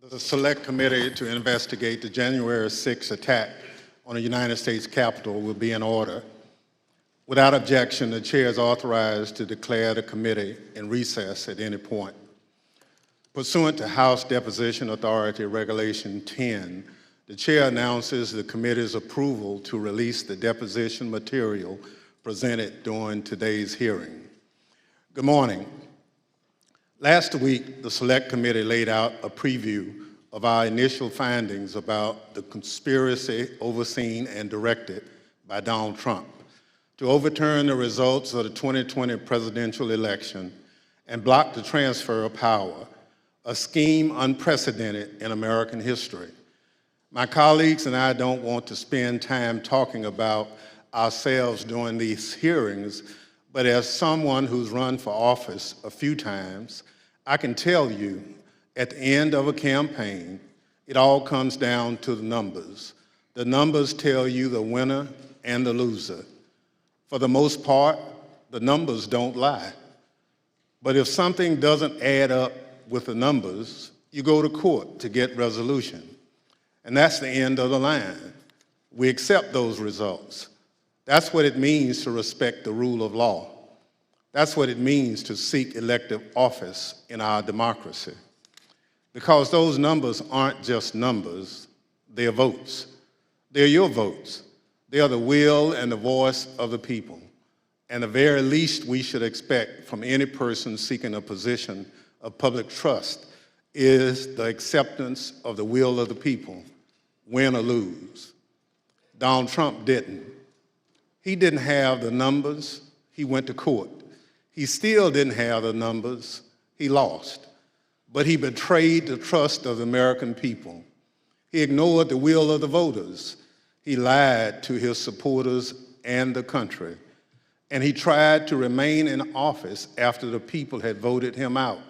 The Select Committee to investigate the January 6th attack on the United States Capitol will be in order. Without objection, the Chair is authorized to declare the committee in recess at any point. Pursuant to House Deposition Authority Regulation 10, the Chair announces the committee's approval to release the deposition material presented during today's hearing. Good morning. Last week, the Select Committee laid out a preview of our initial findings about the conspiracy overseen and directed by Donald Trump to overturn the results of the 2020 presidential election and block the transfer of power, a scheme unprecedented in American history. My colleagues and I don't want to spend time talking about ourselves during these hearings, but as someone who's run for office a few times, I can tell you at the end of a campaign, it all comes down to the numbers. The numbers tell you the winner and the loser. For the most part, the numbers don't lie. But if something doesn't add up with the numbers, you go to court to get resolution. And that's the end of the line. We accept those results. That's what it means to respect the rule of law. That's what it means to seek elective office in our democracy. Because those numbers aren't just numbers, they're votes. They're your votes. They are the will and the voice of the people. And the very least we should expect from any person seeking a position of public trust is the acceptance of the will of the people, win or lose. Donald Trump didn't. He didn't have the numbers, he went to court. He still didn't have the numbers, he lost. But he betrayed the trust of the American people. He ignored the will of the voters. He lied to his supporters and the country. And he tried to remain in office after the people had voted him out,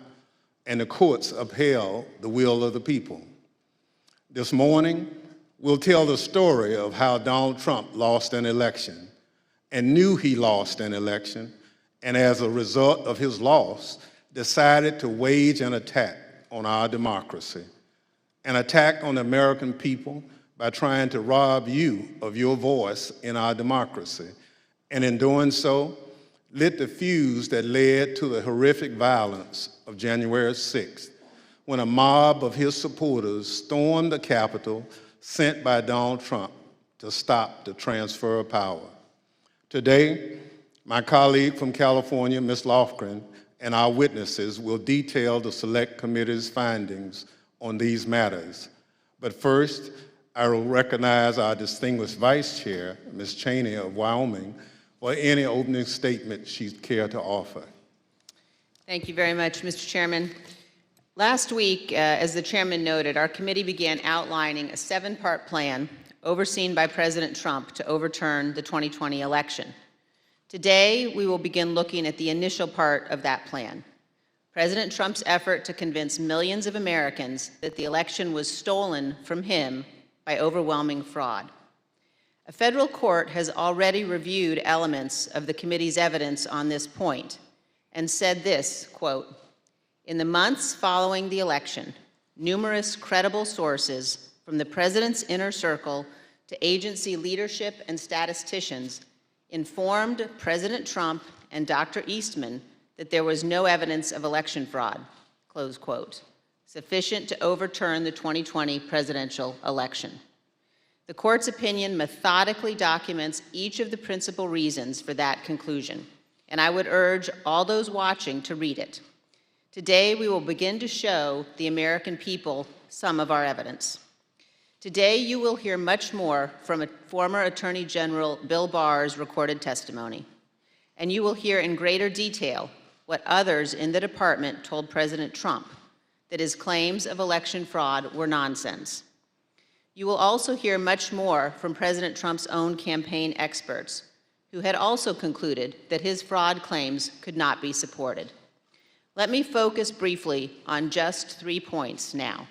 and the courts upheld the will of the people. This morning, we'll tell the story of how Donald Trump lost an election and knew he lost an election, and as a result of his loss, decided to wage an attack on our democracy, an attack on the American people by trying to rob you of your voice in our democracy, and in doing so, lit the fuse that led to the horrific violence of January 6th, when a mob of his supporters stormed the Capitol sent by Donald Trump to stop the transfer of power. Today, my colleague from California, Ms. Lofgren, and our witnesses will detail the Select Committee's findings on these matters. But first, I will recognize our distinguished Vice Chair, Ms. Cheney of Wyoming, for any opening statement she'd care to offer. Thank you very much, Mr. Chairman. Last week, as the Chairman noted, our committee began outlining a 7-part plan overseen by President Trump to overturn the 2020 election. Today, we will begin looking at the initial part of that plan, President Trump's effort to convince millions of Americans that the election was stolen from him by overwhelming fraud. A federal court has already reviewed elements of the committee's evidence on this point and said this, quote, "In the months following the election, numerous credible sources from the president's inner circle to agency leadership and statisticians informed President Trump and Dr. Eastman that there was no evidence of election fraud," close quote, sufficient to overturn the 2020 presidential election. The court's opinion methodically documents each of the principal reasons for that conclusion, and I would urge all those watching to read it. Today, we will begin to show the American people some of our evidence. Today, you will hear much more from former Attorney General Bill Barr's recorded testimony, and you will hear in greater detail what others in the department told President Trump, that his claims of election fraud were nonsense. You will also hear much more from President Trump's own campaign experts, who had also concluded that his fraud claims could not be supported. Let me focus briefly on just 3 points now.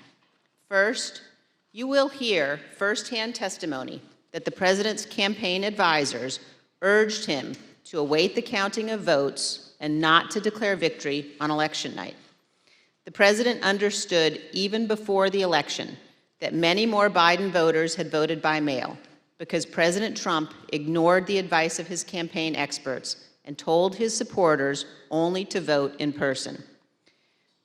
First, you will hear firsthand testimony that the president's campaign advisors urged him to await the counting of votes and not to declare victory on election night. The president understood even before the election that many more Biden voters had voted by mail because President Trump ignored the advice of his campaign experts and told his supporters only to vote in person.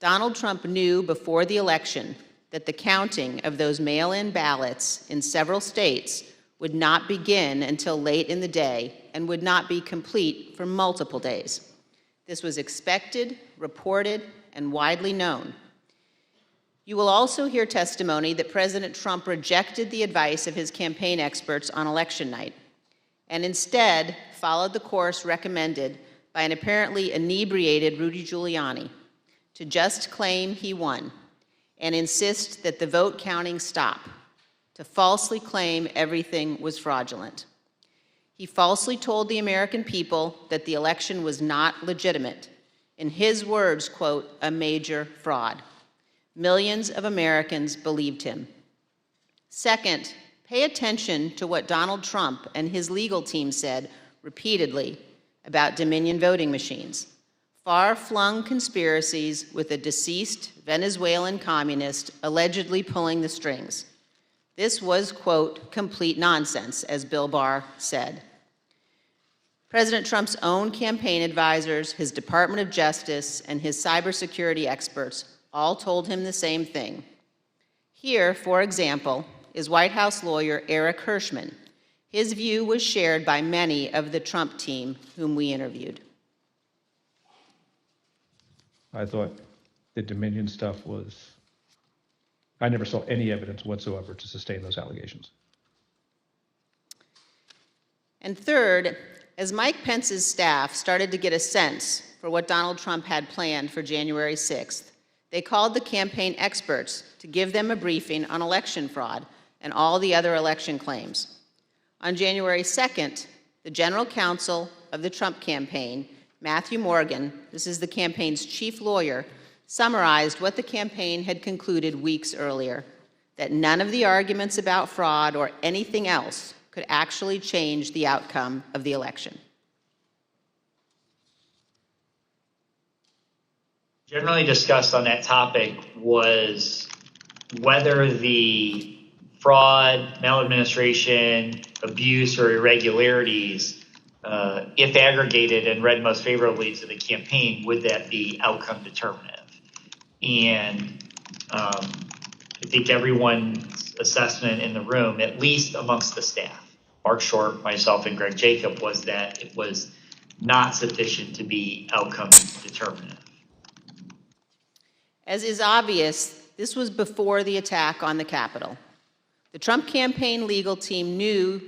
Donald Trump knew before the election that the counting of those mail-in ballots in several states would not begin until late in the day and would not be complete for multiple days. This was expected, reported, and widely known. You will also hear testimony that President Trump rejected the advice of his campaign experts on election night and instead followed the course recommended by an apparently inebriated Rudy Giuliani to just claim he won and insist that the vote counting stop, to falsely claim everything was fraudulent. He falsely told the American people that the election was not legitimate. In his words, quote, a major fraud. Millions of Americans believed him. Second, pay attention to what Donald Trump and his legal team said repeatedly about Dominion voting machines. Far-flung conspiracies with a deceased Venezuelan communist allegedly pulling the strings. This was, quote, complete nonsense, as Bill Barr said. President Trump's own campaign advisors, his Department of Justice, and his cybersecurity experts all told him the same thing. Here, for example, is White House lawyer Eric Hirschman. His view was shared by many of the Trump team whom we interviewed. I thought the Dominion stuff was, I never saw any evidence whatsoever to sustain those allegations. And third, as Mike Pence's staff started to get a sense for what Donald Trump had planned for January 6th, they called the campaign experts to give them a briefing on election fraud and all the other election claims. On January 2nd, the general counsel of the Trump campaign, Matthew Morgan, this is the campaign's chief lawyer, summarized what the campaign had concluded weeks earlier, that none of the arguments about fraud or anything else could actually change the outcome of the election. Generally discussed on that topic was whether the fraud, maladministration, abuse, or irregularities, if aggregated and read most favorably to the campaign, would that be outcome determinative? And I think everyone's assessment in the room, at least amongst the staff, Mark Short, myself, and Greg Jacob, was that it was not sufficient to be outcome determinative. As is obvious, this was before the attack on the Capitol. The Trump campaign legal team knew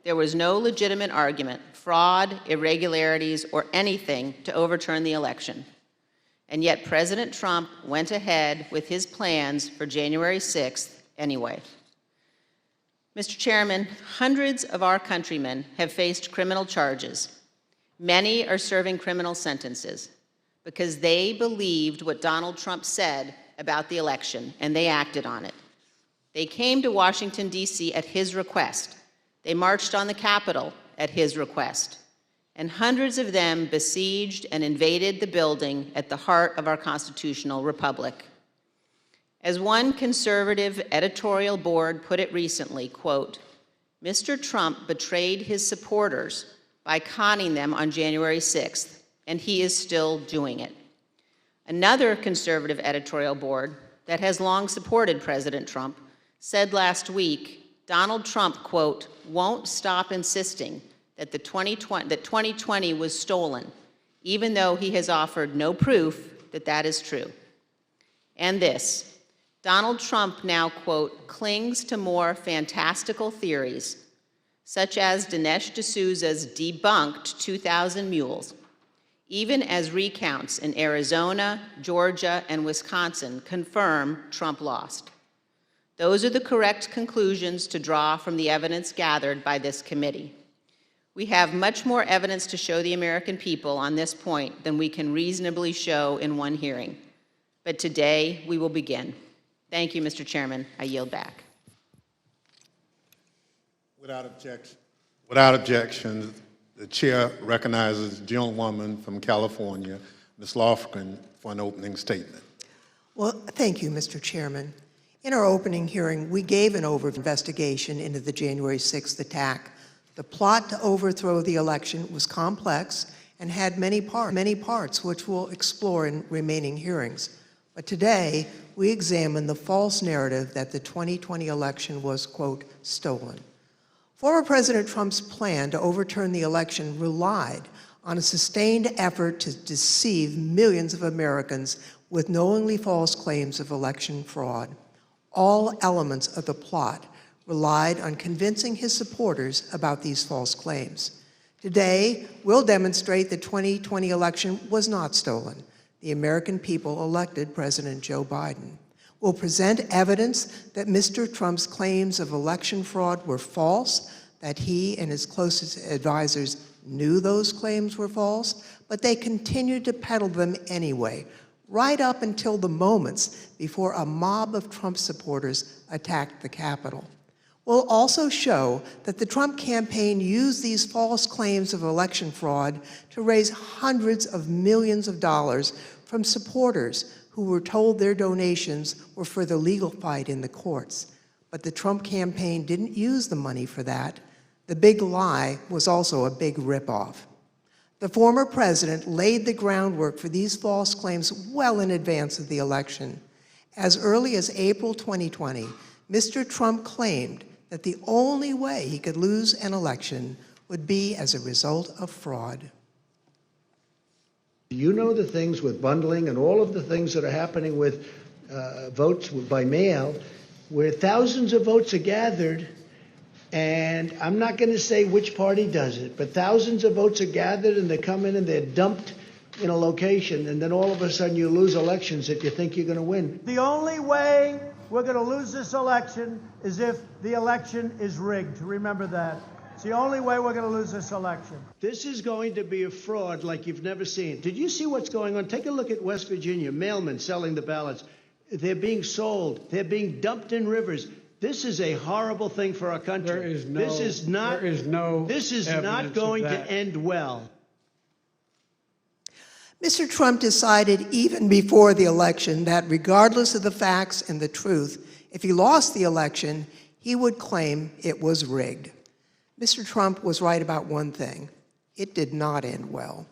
there was no legitimate argument, fraud, irregularities, or anything to overturn the election. And yet President Trump went ahead with his plans for January 6th anyway. Mr. Chairman, hundreds of our countrymen have faced criminal charges. Many are serving criminal sentences because they believed what Donald Trump said about the election, and they acted on it. They came to Washington, D.C. at his request. They marched on the Capitol at his request. And hundreds of them besieged and invaded the building at the heart of our constitutional republic. As one conservative editorial board put it recently, quote, Mr. Trump betrayed his supporters by conning them on January 6th, and he is still doing it. Another conservative editorial board that has long supported President Trump said last week, Donald Trump, quote, won't stop insisting that 2020 was stolen, even though he has offered no proof that that is true. And this, Donald Trump now, quote, clings to more fantastical theories, such as Dinesh D'Souza's debunked 2,000 mules, even as recounts in Arizona, Georgia, and Wisconsin confirm Trump lost. Those are the correct conclusions to draw from the evidence gathered by this committee. We have much more evidence to show the American people on this point than we can reasonably show in one hearing. But today, we will begin. Thank you, Mr. Chairman. I yield back. Without objection, the chair recognizes the gentlewoman from California, Ms. Lofgren, for an opening statement. Well, thank you, Mr. Chairman. In our opening hearing, we gave an investigation into the January 6th attack. The plot to overthrow the election was complex and had many parts, which we'll explore in remaining hearings. But today, we examine the false narrative that the 2020 election was, quote, stolen. Former President Trump's plan to overturn the election relied on a sustained effort to deceive millions of Americans with knowingly false claims of election fraud. All elements of the plot relied on convincing his supporters about these false claims. Today, we'll demonstrate the 2020 election was not stolen. The American people elected President Joe Biden. We'll present evidence that Mr. Trump's claims of election fraud were false, that he and his closest advisors knew those claims were false, but they continued to peddle them anyway, right up until the moments before a mob of Trump supporters attacked the Capitol. We'll also show that the Trump campaign used these false claims of election fraud to raise hundreds of millions of dollars from supporters who were told their donations were for the legal fight in the courts. But the Trump campaign didn't use the money for that. The big lie was also a big ripoff. The former president laid the groundwork for these false claims well in advance of the election. As early as April 2020, Mr. Trump claimed that the only way he could lose an election would be as a result of fraud. You know the things with bundling and all of the things that are happening with votes by mail, where thousands of votes are gathered, and I'm not going to say which party does it, but thousands of votes are gathered and they come in and they're dumped in a location, and then all of a sudden you lose elections that you think you're going to win. The only way we're going to lose this election is if the election is rigged. Remember that. It's the only way we're going to lose this election. This is going to be a fraud like you've never seen. Did you see what's going on? Take a look at West Virginia, mailmen selling the ballots. They're being sold. They're being dumped in rivers. This is a horrible thing for our country. This is not going to end well. Mr. Trump decided even before the election that regardless of the facts and the truth, if he lost the election, he would claim it was rigged. Mr. Trump was right about one thing. It did not end well.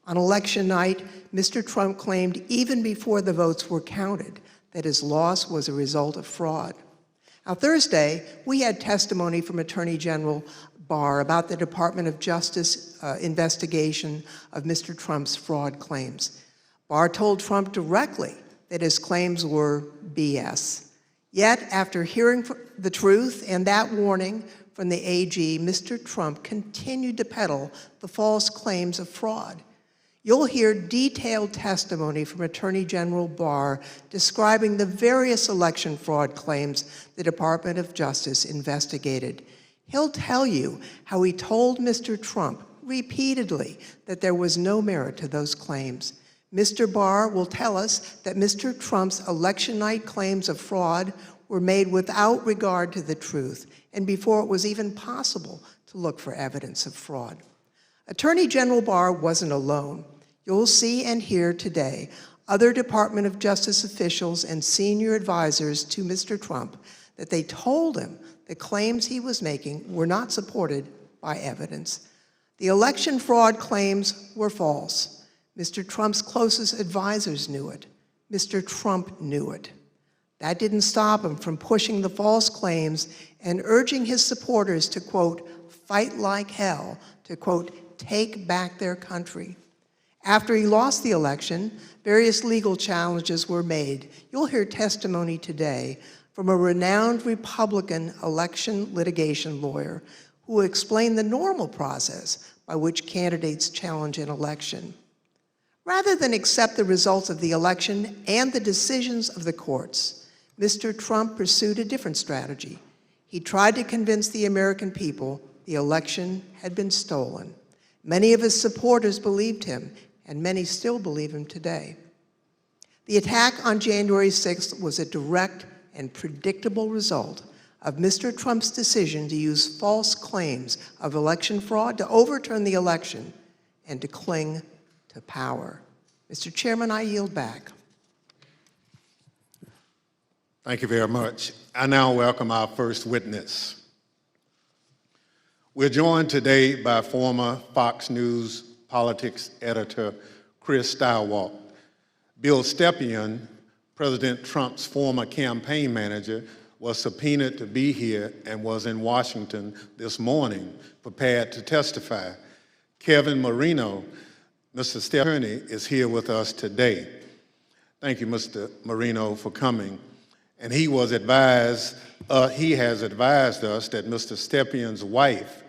On election night, Mr. Trump claimed even before the votes were counted that his loss was a result of fraud. Now, Thursday, we had testimony from Attorney General Barr about the Department of Justice investigation of Mr. Trump's fraud claims. Barr told Trump directly that his claims were BS. Yet, after hearing the truth and that warning from the AG, Mr. Trump continued to peddle the false claims of fraud. You'll hear detailed testimony from Attorney General Barr describing the various election fraud claims the Department of Justice investigated. He'll tell you how he told Mr. Trump repeatedly that there was no merit to those claims. Mr. Barr will tell us that Mr. Trump's election night claims of fraud were made without regard to the truth and before it was even possible to look for evidence of fraud. Attorney General Barr wasn't alone. You'll see and hear today other Department of Justice officials and senior advisors to Mr. Trump that they told him the claims he was making were not supported by evidence. The election fraud claims were false. Mr. Trump's closest advisors knew it. Mr. Trump knew it. That didn't stop him from pushing the false claims and urging his supporters to, quote, fight like hell, to, quote, take back their country. After he lost the election, various legal challenges were made. You'll hear testimony today from a renowned Republican election litigation lawyer who will explain the normal process by which candidates challenge an election. Rather than accept the results of the election and the decisions of the courts, Mr. Trump pursued a different strategy. He tried to convince the American people the election had been stolen. Many of his supporters believed him, and many still believe him today. The attack on January 6th was a direct and predictable result of Mr. Trump's decision to use false claims of election fraud to overturn the election and to cling to power. Mr. Chairman, I yield back. Thank you very much. I now welcome our first witness. We're joined today by former Fox News politics editor Chris Stilwell. Bill Stepien, President Trump's former campaign manager, was subpoenaed to be here and was in Washington this morning, prepared to testify. Kevin Marino, Mr. Stepien attorney, is here with us today. Thank you, Mr. Marino, for coming. And he has advised us that Mr. Stepien's wife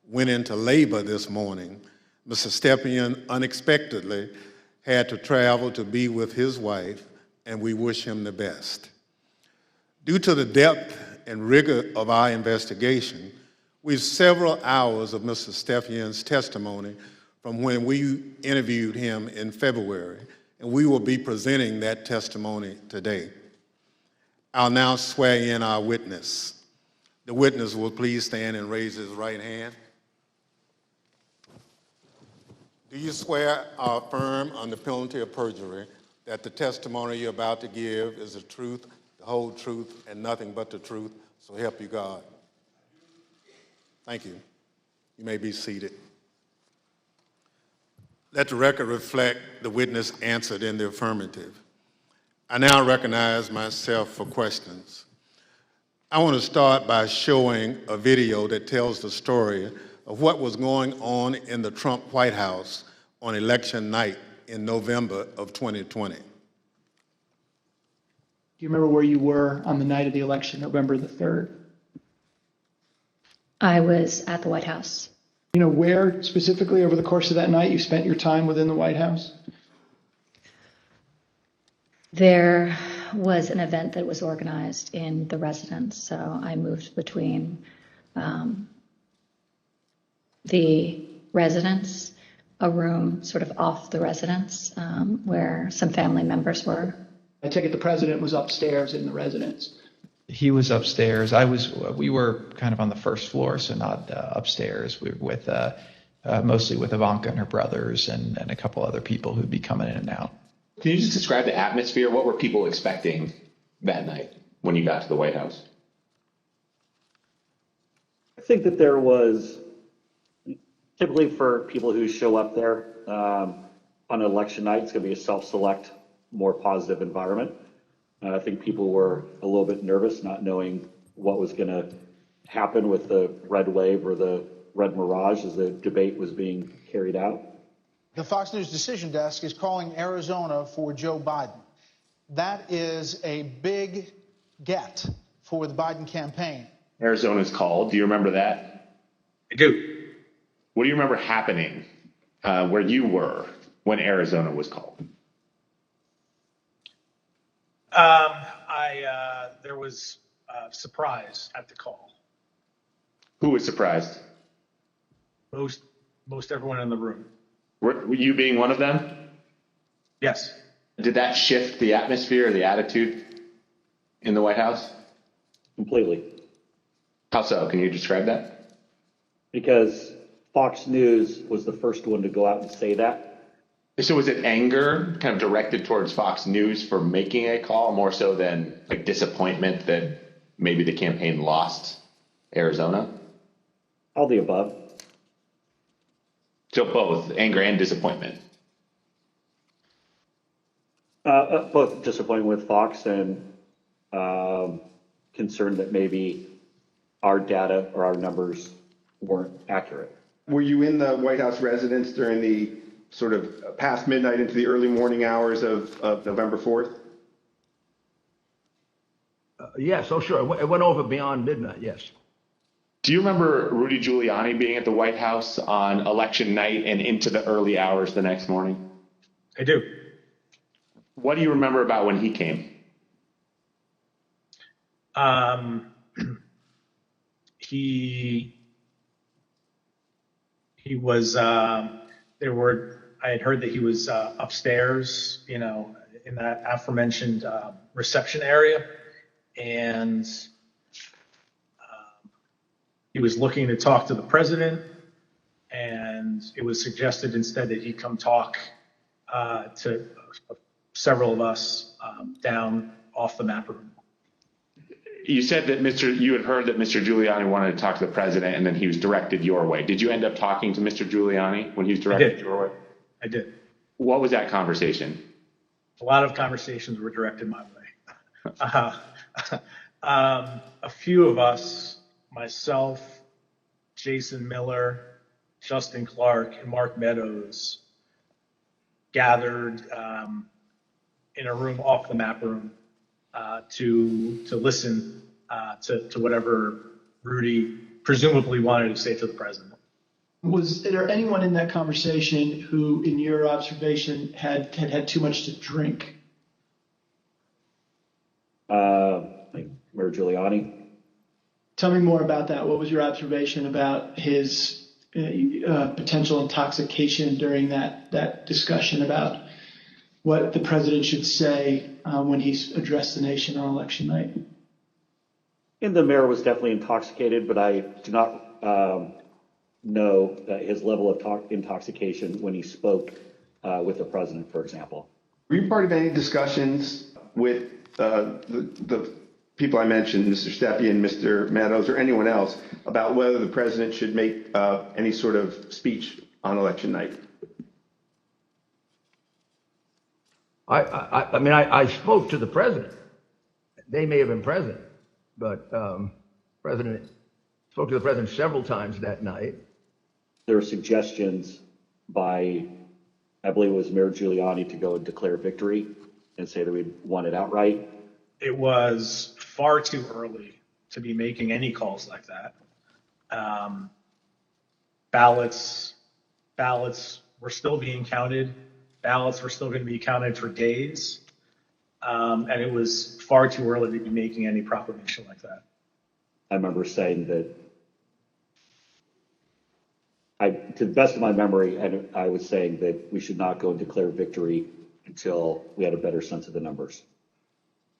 went into labor this morning. Mr. Stepien unexpectedly had to travel to be with his wife, and we wish him the best. Due to the depth and rigor of our investigation, we have several hours of Mr. Stepien's testimony from when we interviewed him in February, and we will be presenting that testimony today. I'll now swear in our witness. The witness will please stand and raise his right hand. Do you swear or affirm under penalty of perjury that the testimony you're about to give is the truth, the whole truth, and nothing but the truth, so help you God? Thank you. You may be seated. Let the record reflect the witness answered in the affirmative. I now recognize myself for questions. I want to start by showing a video that tells the story of what was going on in the Trump White House on election night in November of 2020. Do you remember where you were on the night of the election, November the 3rd? I was at the White House. You know where specifically over the course of that night you spent your time within the White House? There was an event that was organized in the residence, so I moved between the residence, a room sort of off the residence where some family members were. I take it the president was upstairs in the residence. He was upstairs. We were kind of on the first floor, so not upstairs. We were with, mostly with Ivanka and her brothers and a couple other people who'd be coming in and out. Can you just describe the atmosphere? What were people expecting that night when you got to the White House? I think that there was, typically for people who show up there on election night, it's going to be a self-select, more positive environment. I think people were a little bit nervous, not knowing what was going to happen with the red wave or the red mirage as the debate was being carried out. The Fox News Decision Desk is calling Arizona for Joe Biden. That is a big get for the Biden campaign. Arizona's called. Do you remember that? I do. What do you remember happening where you were when Arizona was called? There was surprise at the call. Who was surprised? Most everyone in the room. Were you being one of them? Yes. Did that shift the atmosphere or the attitude in the White House? Completely. How so? Can you describe that? Because Fox News was the first one to go out and say that. So was it anger kind of directed towards Fox News for making a call more so than like disappointment that maybe the campaign lost Arizona? All the above. So both anger and disappointment. Both disappointed with Fox and concerned that maybe our data or our numbers weren't accurate. Were you in the White House residence during the sort of past midnight into the early morning hours of November 4th? Yes, oh sure. It went over beyond midnight, yes. Do you remember Rudy Giuliani being at the White House on election night and into the early hours the next morning? I do. What do you remember about when he came? He was I had heard that he was upstairs, in that aforementioned reception area, and he was looking to talk to the president, and it was suggested instead that he come talk to several of us down off the map room. You said that you had heard that Mr. Giuliani wanted to talk to the president, and then he was directed your way. Did you end up talking to Mr. Giuliani when he was directed your way? I did. What was that conversation? A lot of conversations were directed my way. A few of us, myself, Jason Miller, Justin Clark, and Mark Meadows, gathered in a room off the map room to listen to whatever Rudy presumably wanted to say to the president. Was there anyone in that conversation who, in your observation, had too much to drink? Like Mayor Giuliani. Tell me more about that. What was your observation about his potential intoxication during that discussion about what the president should say when he's addressed the nation on election night? And the mayor was definitely intoxicated, but I do not know his level of intoxication when he spoke with the president, for example. Were you part of any discussions with the people I mentioned, Mr. Stepien, Mr. Meadows, or anyone else, about whether the president should make any sort of speech on election night? I mean, I spoke to the president. They may have been present, but President spoke to the president several times that night. There were suggestions by, I believe it was Mayor Giuliani, to go and declare victory and say that we won it outright. It was far too early to be making any calls like that. Ballots were still being counted. Ballots were still going to be counted for days. And it was far too early to be making any proclamation like that. I remember saying that, to the best of my memory, I was saying that we should not go and declare victory until we had a better sense of the numbers.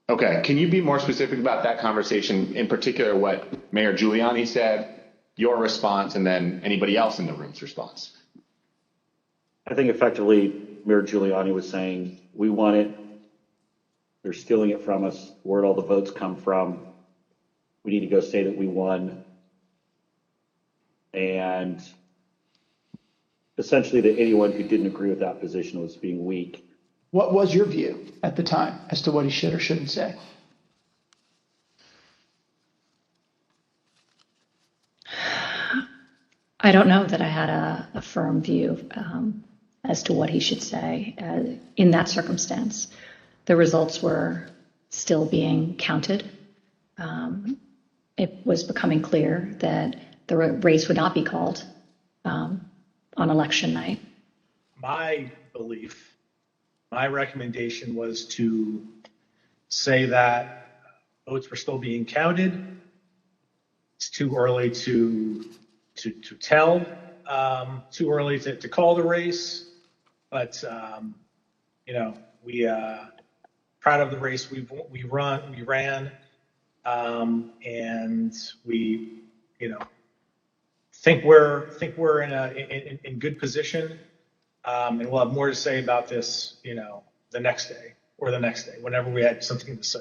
Okay, can you be more specific about that conversation, in particular what Mayor Giuliani said, your response, and then anybody else in the room's response? I think effectively Mayor Giuliani was saying, we won it, they're stealing it from us, where'd all the votes come from? We need to go say that we won. And essentially that anyone who didn't agree with that position was being weak. What was your view at the time as to what he should or shouldn't say? I don't know that I had a firm view as to what he should say in that circumstance. The results were still being counted. It was becoming clear that the race would not be called on election night. My belief, my recommendation was to say that votes were still being counted. It's too early to tell, too early to call the race, but we proud of the race we ran, and we think we're in good position, and we'll have more to say about this the next day or the next day, whenever we had something to say.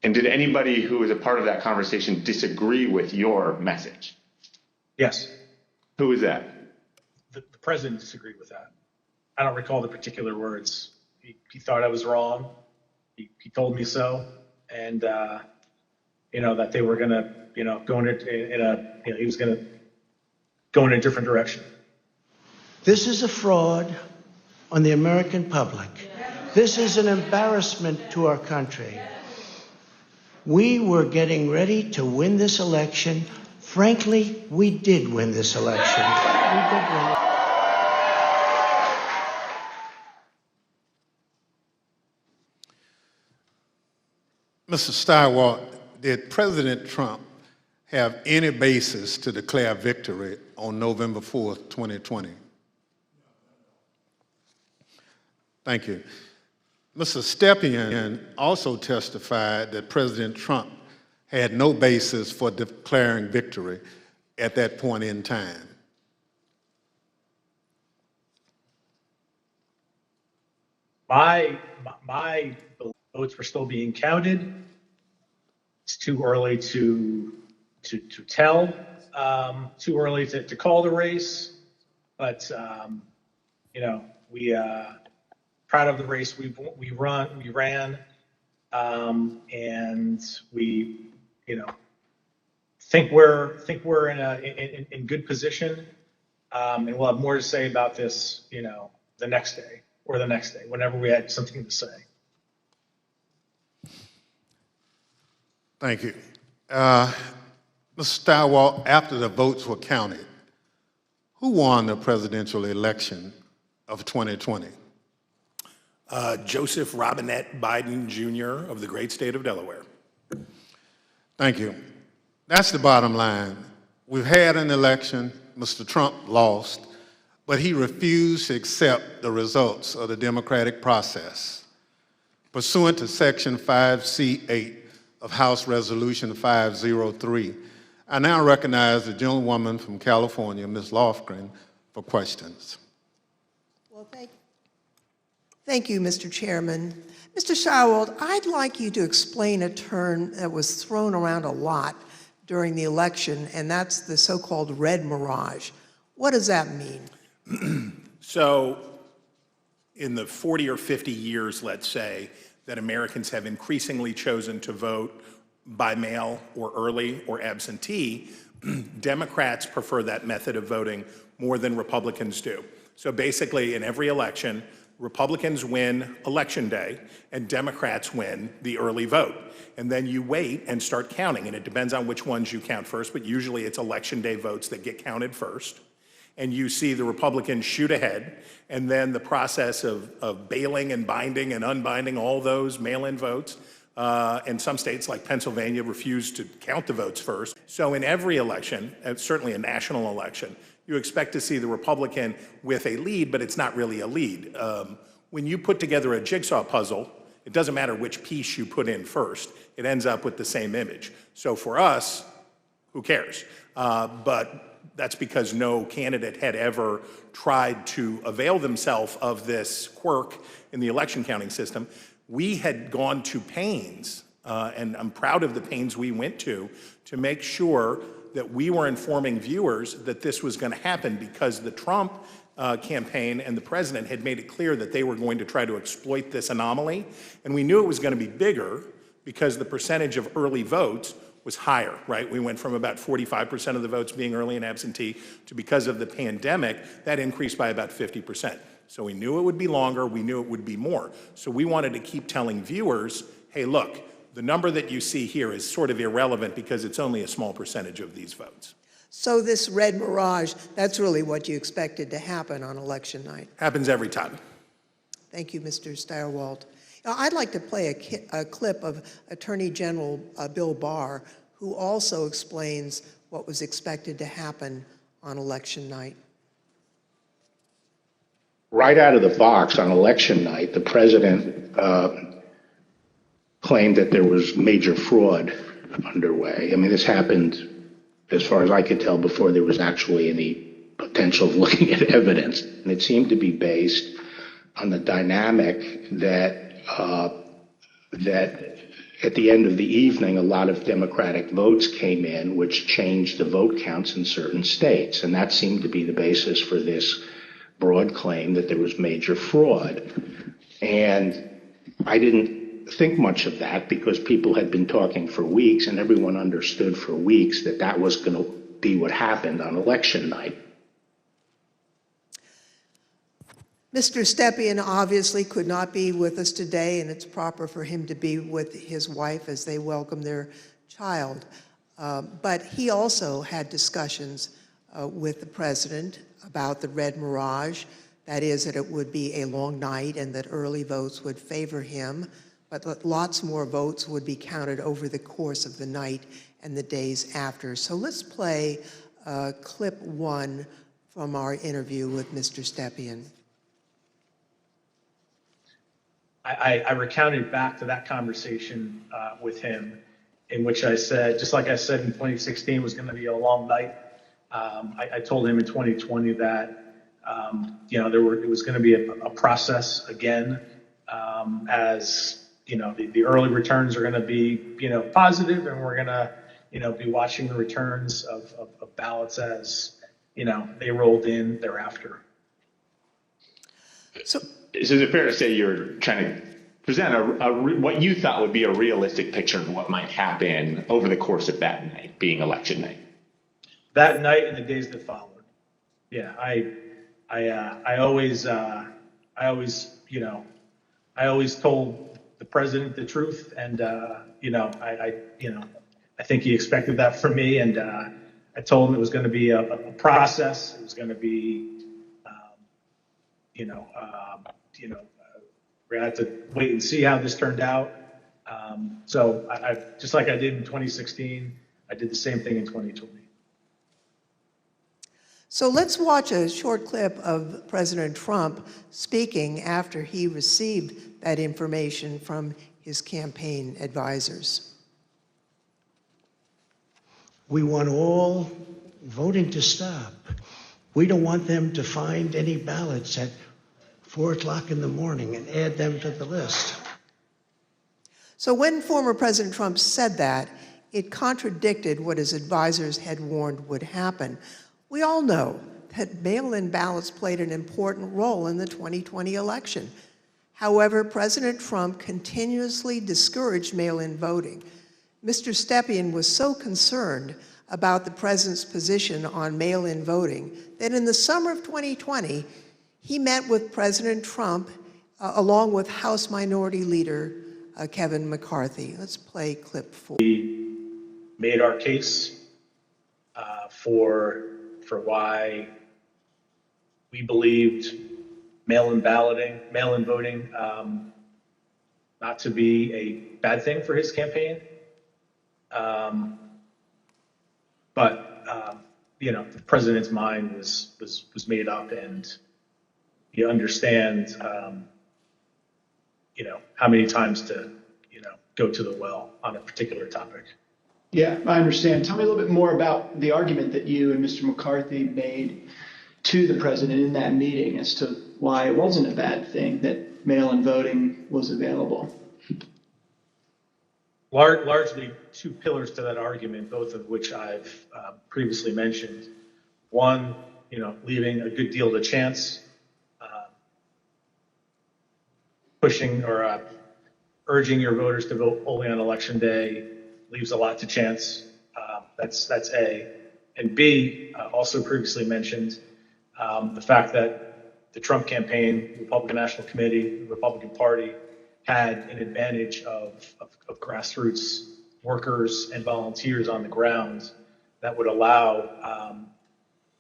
And did anybody who was a part of that conversation disagree with your message? Yes. Who was that? The president disagreed with that. I don't recall the particular words. He thought I was wrong. He told me so, and that they were gonna go he was gonna go in a different direction. This is a fraud on the American public. This is an embarrassment to our country. We were getting ready to win this election. Frankly, we did win this election. We did win it. Mr. Steiwalt, did President Trump have any basis to declare victory on November 4th, 2020? Thank you. Mr. Stepien also testified that President Trump had no basis for declaring victory at that point in time. My votes were still being counted. It's too early to tell, too early to call the race, but we proud of the race we ran, and we think we're in good position, and we'll have more to say about this the next day or the next day whenever we had something to say. Thank you. Mr. Stilwell, after the votes were counted, who won the presidential election of 2020? Joseph Robinette Biden Jr. of the great state of Delaware. Thank you. That's the bottom line. We've had an election. Mr. Trump lost, but he refused to accept the results of the democratic process. Pursuant to Section 5C8 of House Resolution 503, I now recognize the gentlewoman from California, Ms. Lofgren, for questions. Well, thank you, Mr. Chairman. Mr. Schauwald, I'd like you to explain a term that was thrown around a lot during the election, and that's the so-called red mirage. What does that mean? So in the 40 or 50 years, let's say, that Americans have increasingly chosen to vote by mail or early or absentee, Democrats prefer that method of voting more than Republicans do. So basically, in every election, Republicans win Election Day and Democrats win the early vote. And then you wait and start counting, and it depends on which ones you count first, but usually it's Election Day votes that get counted first. And you see the Republicans shoot ahead, and then the process of bailing and binding and unbinding all those mail-in votes. And some states like Pennsylvania refuse to count the votes first. So in every election, and certainly a national election, you expect to see the Republican with a lead, but it's not really a lead. When you put together a jigsaw puzzle, it doesn't matter which piece you put in first, it ends up with the same image. So for us, who cares? But that's because no candidate had ever tried to avail themselves of this quirk in the election counting system. We had gone to pains, and I'm proud of the pains we went to make sure that we were informing viewers that this was going to happen, because the Trump campaign and the president had made it clear that they were going to try to exploit this anomaly. And we knew it was going to be bigger because the percentage of early votes was higher, right? We went from about 45% of the votes being early and absentee to, because of the pandemic, that increased by about 50%. So we knew it would be longer, we knew it would be more. So we wanted to keep telling viewers, hey, look, the number that you see here is sort of irrelevant because it's only a small percentage of these votes. So this red mirage, that's really what you expected to happen on election night. Happens every time. Thank you, Mr. Stilwell. Now, I'd like to play a clip of Attorney General Bill Barr, who also explains what was expected to happen on election night. Right out of the box on election night, the president claimed that there was major fraud underway. I mean, this happened, as far as I could tell, before there was actually any potential of looking at evidence. And it seemed to be based on the dynamic that at the end of the evening, a lot of Democratic votes came in, which changed the vote counts in certain states. And that seemed to be the basis for this broad claim that there was major fraud. And I didn't think much of that because people had been talking for weeks, and everyone understood for weeks that that was going to be what happened on election night. Mr. Stepien obviously could not be with us today, and it's proper for him to be with his wife as they welcome their child. But he also had discussions with the president about the red mirage, that is, that it would be a long night and that early votes would favor him, but that lots more votes would be counted over the course of the night and the days after. So let's play clip 1 from our interview with Mr. Stepien. I recounted back to that conversation with him, in which I said, just like I said in 2016 was going to be a long night, I told him in 2020 that it was going to be a process again, as the early returns are going to be, positive, and we're going to, be watching the returns of ballots as, they rolled in thereafter. So is it fair to say you're trying to present what you thought would be a realistic picture of what might happen over the course of that night, being election night? That night and the days that followed. Yeah, I always told the president the truth, and I think he expected that from me, and I told him it was going to be a process. It was going to be, we're going to have to wait and see how this turned out. So I just like I did in 2016, I did the same thing in 2020. So let's watch a short clip of President Trump speaking after he received that information from his campaign advisors. We want all voting to stop. We don't want them to find any ballots at 4 o'clock in the morning and add them to the list. So when former President Trump said that, it contradicted what his advisors had warned would happen. We all know that mail-in ballots played an important role in the 2020 election. However, President Trump continuously discouraged mail-in voting. Mr. Stepien was so concerned about the president's position on mail-in voting that in the summer of 2020, he met with President Trump along with House Minority Leader Kevin McCarthy. Let's play clip 4. We made our case for why we believed mail-in voting, not to be a bad thing for his campaign. But the president's mind was made up, and you understand, how many times to, go to the well on a particular topic. Yeah, I understand. Tell me a little bit more about the argument that you and Mr. McCarthy made to the president in that meeting as to why it wasn't a bad thing that mail-in voting was available. Largely two pillars to that argument, both of which I've previously mentioned. One, leaving a good deal to chance, pushing or urging your voters to vote only on election day leaves a lot to chance. That's A. And B, also previously mentioned, the fact that the Trump campaign, the Republican National Committee, the Republican Party had an advantage of grassroots workers and volunteers on the ground that would allow,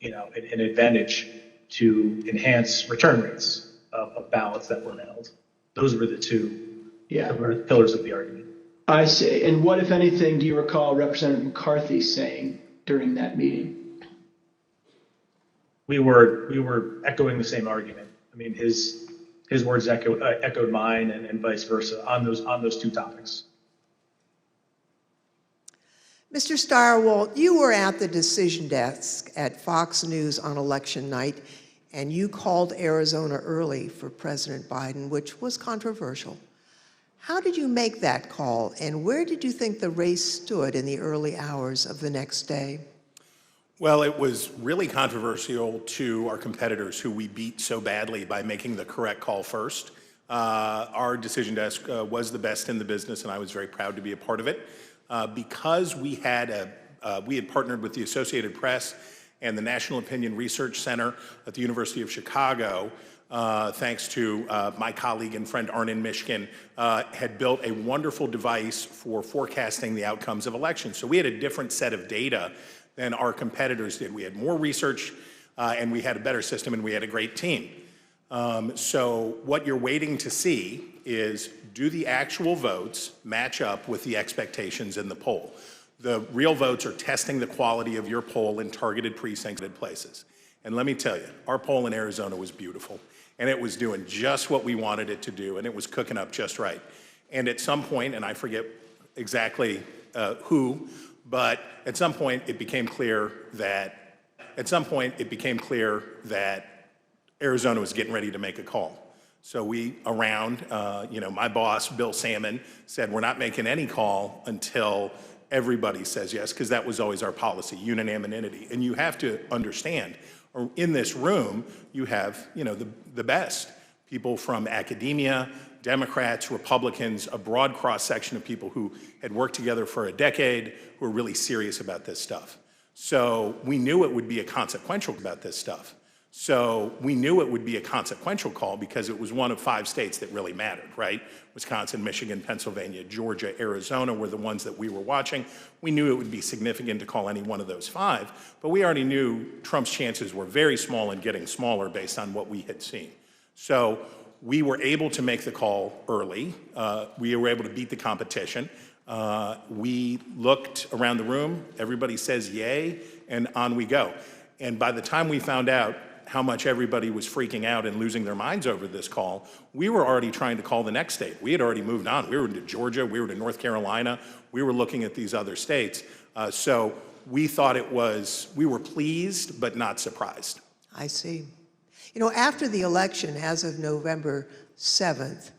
an advantage to enhance return rates of ballots that were mailed. Those were the two pillars of the argument. I see. And what, if anything, do you recall Representative McCarthy saying during that meeting? We were echoing the same argument. I mean, his words echoed mine, and vice versa on those two topics. Mr. Stirewalt, you were at the decision desk at Fox News on election night, and you called Arizona early for President Biden, which was controversial. How did you make that call, and where did you think the race stood in the early hours of the next day? Well, it was really controversial to our competitors who we beat so badly by making the correct call first. Our decision desk was the best in the business, and I was very proud to be a part of it. Because we had partnered with the Associated Press and the National Opinion Research Center at the University of Chicago, thanks to my colleague and friend Arnon Mishkin, had built a wonderful device for forecasting the outcomes of elections. So we had a different set of data than our competitors did. We had more research, and we had a better system, and we had a great team. So what you're waiting to see is, do the actual votes match up with the expectations in the poll? The real votes are testing the quality of your poll in targeted precincts and places. And let me tell you, our poll in Arizona was beautiful, and it was doing just what we wanted it to do, and it was cooking up just right. And at some point, and I forget exactly who, but at some point it became clear that Arizona was getting ready to make a call. So my boss, Bill Salmon, said we're not making any call until everybody says yes, because that was always our policy, unanimity. And you have to understand, in this room, you have, the best. People from academia, Democrats, Republicans, a broad cross-section of people who had worked together for a decade, who are really serious about this stuff. So we knew it would be a consequential call because it was one of 5 states that really mattered, right? Wisconsin, Michigan, Pennsylvania, Georgia, Arizona were the ones that we were watching. We knew it would be significant to call any one of those 5, but we already knew Trump's chances were very small and getting smaller based on what we had seen. So we were able to make the call early. We were able to beat the competition. We looked around the room, everybody says yay, and on we go. And by the time we found out how much everybody was freaking out and losing their minds over this call, we were already trying to call the next state. We had already moved on. We were to Georgia, we were to North Carolina, we were looking at these other states. So we thought we were pleased, but not surprised. I see. After the election, as of November 7th,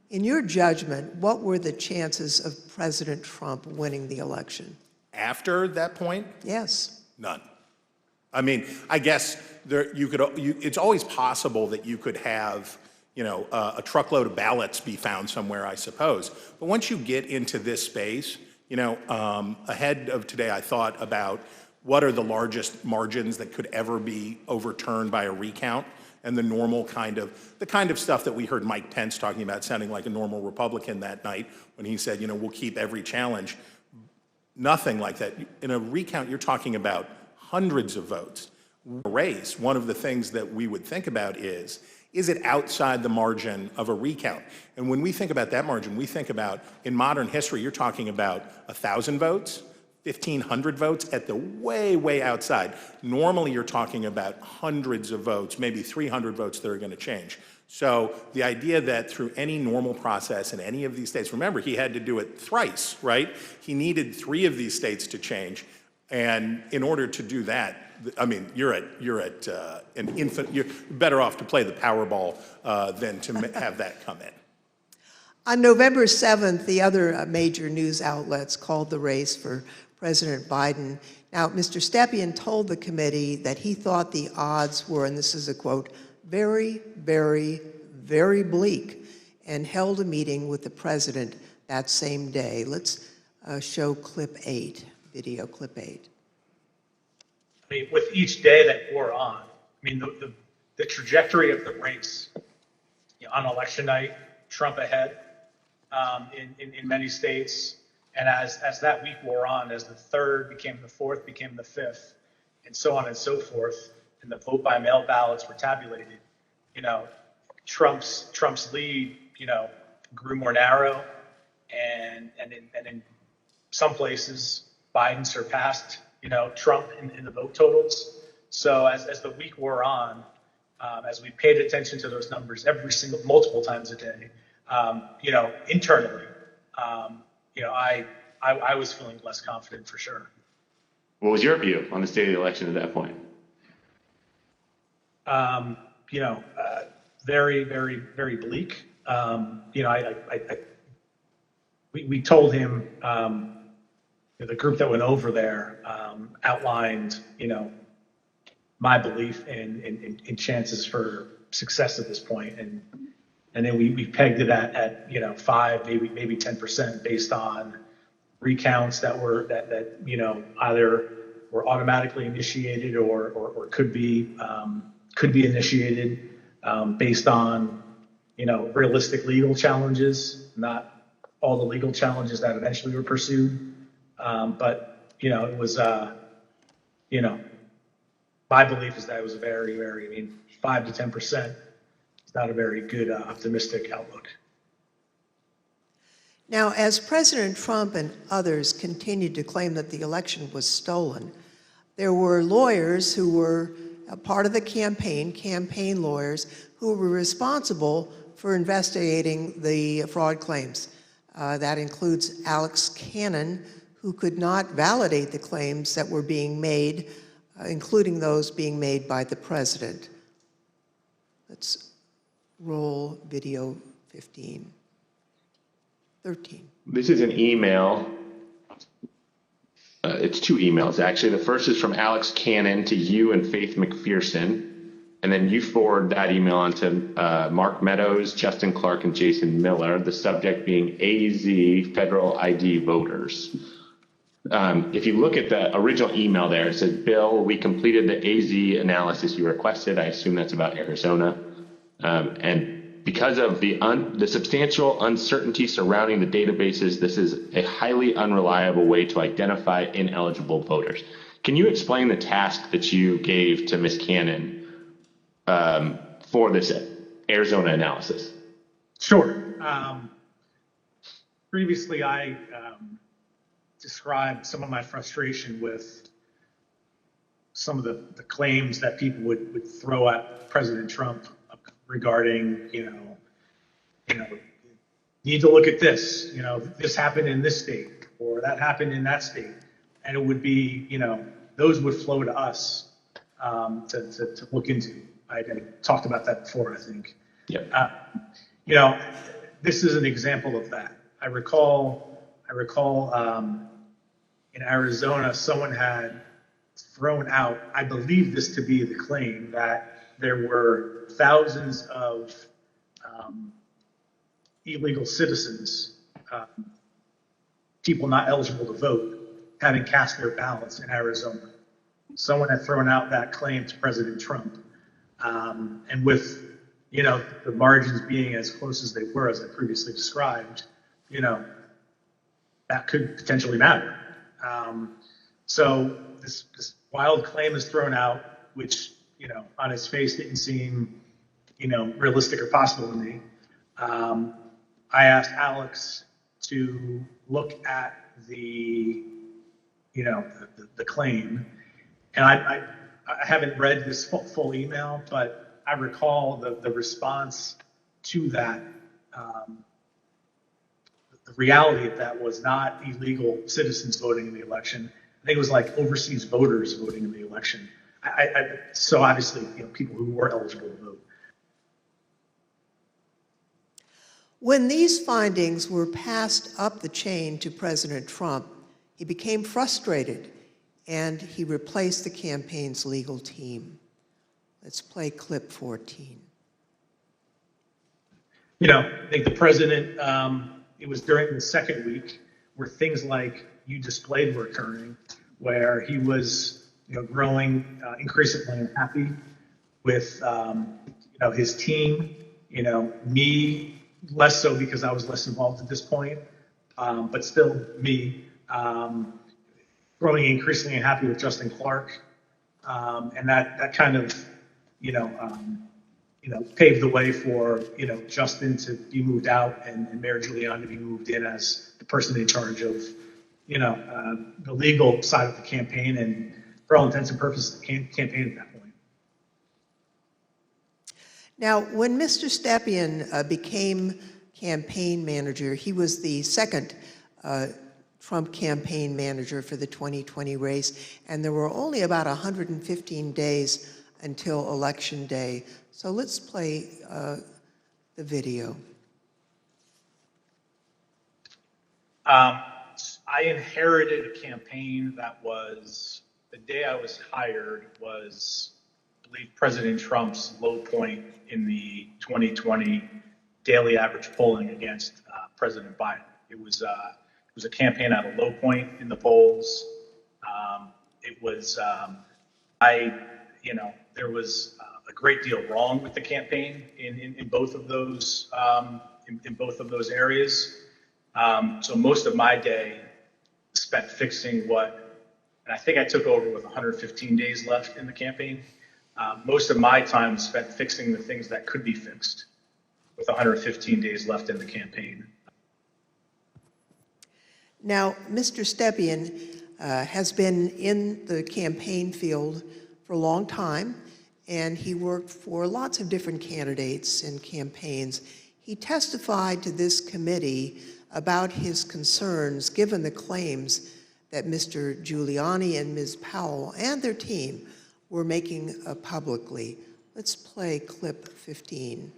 in your judgment, what were the chances of President Trump winning the election? After that point? Yes. None. I mean, I guess it's always possible that you could have, a truckload of ballots be found somewhere, I suppose. But once you get into this space, ahead of today, I thought about what are the largest margins that could ever be overturned by a recount, and the kind of stuff that we heard Mike Pence talking about, sounding like a normal Republican that night when he said, we'll keep every challenge. Nothing like that. In a recount, you're talking about hundreds of votes. A race, one of the things that we would think about is it outside the margin of a recount? And when we think about that margin, we think about, in modern history, you're talking about 1,000 votes, 1,500 votes at the way, way outside. Normally, you're talking about hundreds of votes, maybe 300 votes that are going to change. So the idea that through any normal process in any of these states, remember, he had to do it thrice, right? He needed 3 of these states to change. And in order to do that, I mean, you're at an infant. You're better off to play the Powerball than to have that come in. On November 7th, the other major news outlets called the race for President Biden. Now, Mr. Stepien told the committee that he thought the odds were, and this is a quote, very, very, very bleak, and held a meeting with the president that same day. Let's show clip 8. Video clip 8. I mean, with each day that wore on, the trajectory of the race, on election night, Trump ahead in many states, and as that week wore on, as the 3rd became the 4th, became the 5th, and so on and so forth, and the vote by mail ballots were tabulated, Trump's lead, grew more narrow, and in some places, Biden surpassed, Trump in the vote totals. So as the week wore on, as we paid attention to those numbers multiple times a day, internally, I was feeling less confident for sure. What was your view on the state of the election at that point? Very, very, very bleak. We told him, the group that went over there outlined, my belief in chances for success at this point, and then we pegged it at 5, maybe 10% based on recounts that either were automatically initiated or could be initiated based on realistic legal challenges, not all the legal challenges that eventually were pursued. But it was, my belief is that it was a very, very, 5 to 10% is not a very good optimistic outlook. Now, as President Trump and others continued to claim that the election was stolen, there were lawyers who were a part of the campaign lawyers, who were responsible for investigating the fraud claims. That includes Alex Cannon, who could not validate the claims that were being made, including those being made by the president. Let's roll video 15. 13. This is an email. It's two emails, actually. The first is from Alex Cannon to you and Faith McPherson. And then you forward that email on to Mark Meadows, Justin Clark, and Jason Miller, the subject being AZ Federal ID voters. If you look at the original email there, it says, Bill, we completed the AZ analysis you requested. I assume that's about Arizona. And because of the substantial uncertainty surrounding the databases, this is a highly unreliable way to identify ineligible voters. Can you explain the task that you gave to Ms. Cannon for this Arizona analysis? Sure. Previously, I described some of my frustration with some of the claims that people would throw at President Trump regarding, need to look at this, this happened in this state or that happened in that state. And it would be, those would flow to us to look into. I talked about that before, I think. Yep. This is an example of that. I recall in Arizona, someone had thrown out, I believe this to be the claim, that there were thousands of illegal citizens, people not eligible to vote, having cast their ballots in Arizona. Someone had thrown out that claim to President Trump. And with, the margins being as close as they were, as I previously described, that could potentially matter. So this wild claim is thrown out, which, on its face didn't seem, realistic or possible to me. I asked Alex to look at the claim, and I haven't read this full email, but I recall the response to that. The reality of that was not illegal citizens voting in the election. I think it was like overseas voters voting in the election. So obviously, people who were eligible to vote. When these findings were passed up the chain to President Trump, he became frustrated and he replaced the campaign's legal team. Let's play clip 14. I think the president, it was during the second week where things like you displayed were occurring, where he was, growing increasingly unhappy with, his team, me less so because I was less involved at this point, but still me, growing increasingly unhappy with Justin Clark, and that kind of, paved the way for, Justin to be moved out and Mayor Giuliani to be moved in as the person in charge of, the legal side of the campaign and, for all intents and purposes, the campaign at that point. Now, when Mr. Stepien became campaign manager, he was the second Trump campaign manager for the 2020 race, and there were only about 115 days until Election Day. So let's play the video. I inherited a campaign that was, the day I was hired was, I believe, President Trump's low point in the 2020 daily average polling against President Biden. It was a campaign at a low point in the polls. There was a great deal wrong with the campaign in both of those in both of those areas. So most of my day spent fixing and I think I took over with 115 days left in the campaign. Most of my time was spent fixing the things that could be fixed with 115 days left in the campaign. Now, Mr. Stepien has been in the campaign field for a long time, and he worked for lots of different candidates and campaigns. He testified to this committee about his concerns given the claims that Mr. Giuliani and Ms. Powell and their team were making publicly. Let's play clip 15.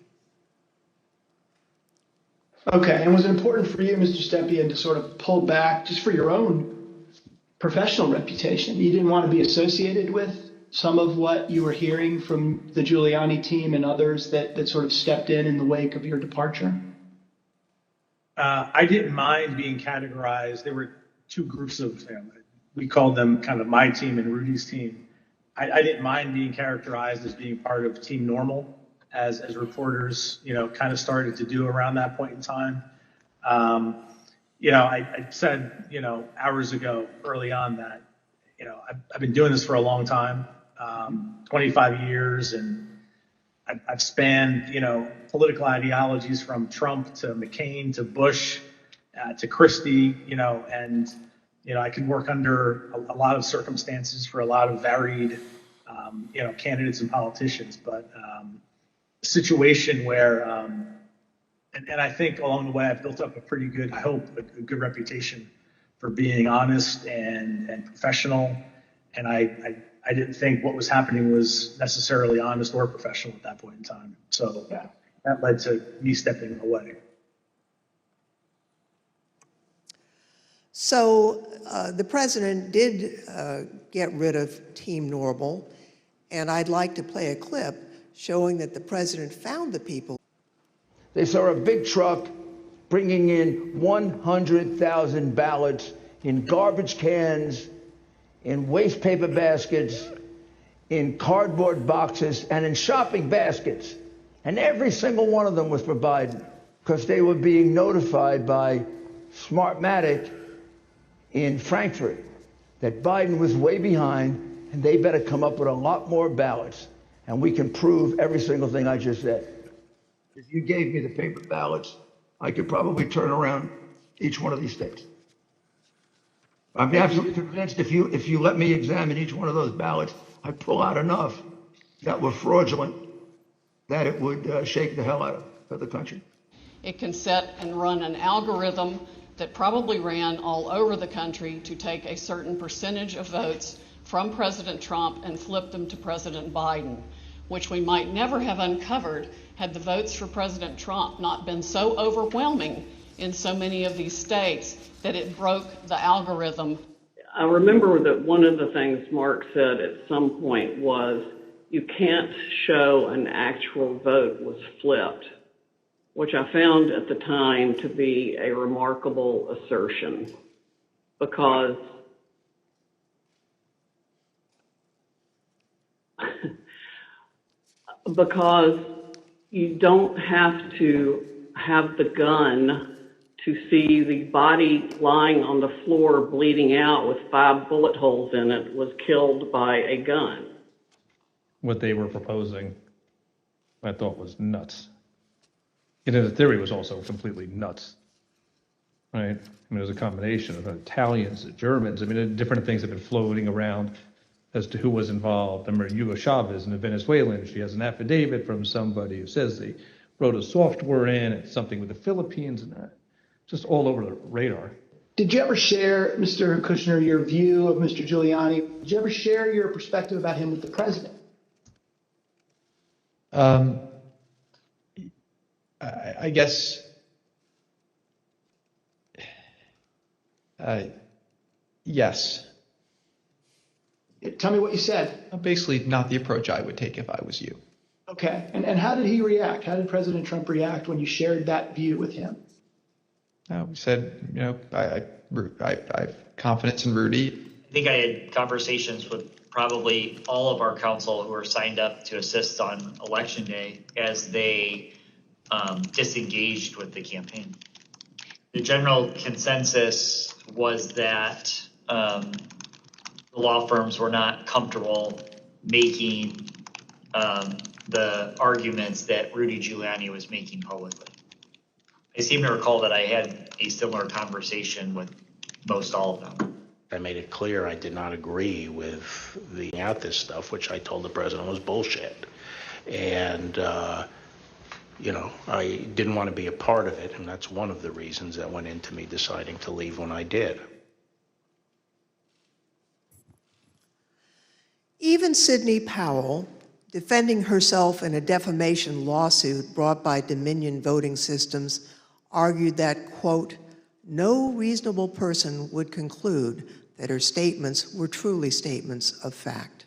Okay, and was it important for you, Mr. Stepien, to sort of pull back just for your own professional reputation? You didn't want to be associated with some of what you were hearing from the Giuliani team and others that sort of stepped in the wake of your departure? I didn't mind being categorized. There were two groups of, we called them kind of my team and Rudy's team. I didn't mind being characterized as being part of Team Normal, as reporters, kind of started to do around that point in time. I said, hours ago, early on that, I've been doing this for a long time, 25 years, and I've spanned, political ideologies from Trump to McCain to Bush to Christie, and, I can work under a lot of circumstances for a lot of varied, candidates and politicians, but a situation where, and I think along the way I've built up a pretty good, I hope, a good reputation for being honest and professional, and I didn't think what was happening was necessarily honest or professional at that point in time. So that led to me stepping away. So the president did get rid of Team Normal, and I'd like to play a clip showing that the president found the people. They saw a big truck bringing in 100,000 ballots in garbage cans, in waste paper baskets, in cardboard boxes, and in shopping baskets. And every single one of them was for Biden, because they were being notified by Smartmatic in Frankfurt that Biden was way behind and they better come up with a lot more ballots. And we can prove every single thing I just said. If you gave me the paper ballots, I could probably turn around each one of these states. I'm absolutely convinced if you let me examine each one of those ballots, I'd pull out enough that were fraudulent that it would shake the hell out of the country. It can set and run an algorithm that probably ran all over the country to take a certain percentage of votes from President Trump and flip them to President Biden, which we might never have uncovered had the votes for President Trump not been so overwhelming in so many of these states that it broke the algorithm. I remember that one of the things Mark said at some point was, you can't show an actual vote was flipped, which I found at the time to be a remarkable assertion, because you don't have to have the gun to see the body lying on the floor bleeding out with 5 bullet holes in it was killed by a gun. What they were proposing, I thought was nuts. And the theory was also completely nuts, right? I mean, it was a combination of Italians, Germans. I mean, different things have been floating around as to who was involved. I remember Hugo Chavez, and a Venezuelan, she has an affidavit from somebody who says they wrote a software in, it's something with the Philippines, and just all over the radar. Did you ever share, Mr. Kushner, your view of Mr. Giuliani? Did you ever share your perspective about him with the president? I guess, yes. Tell me what you said. Basically, not the approach I would take if I was you. Okay, and how did he react? How did President Trump react when you shared that view with him? We said, I have confidence in Rudy. I think I had conversations with probably all of our council who are signed up to assist on Election Day as they disengaged with the campaign. The general consensus was that the law firms were not comfortable making the arguments that Rudy Giuliani was making publicly. I seem to recall that I had a similar conversation with most all of them. I made it clear I did not agree with the out this stuff, which I told the president was bullshit. And, I didn't want to be a part of it, and that's one of the reasons that went into me deciding to leave when I did. Even Sidney Powell, defending herself in a defamation lawsuit brought by Dominion Voting Systems, argued that, quote, no reasonable person would conclude that her statements were truly statements of fact.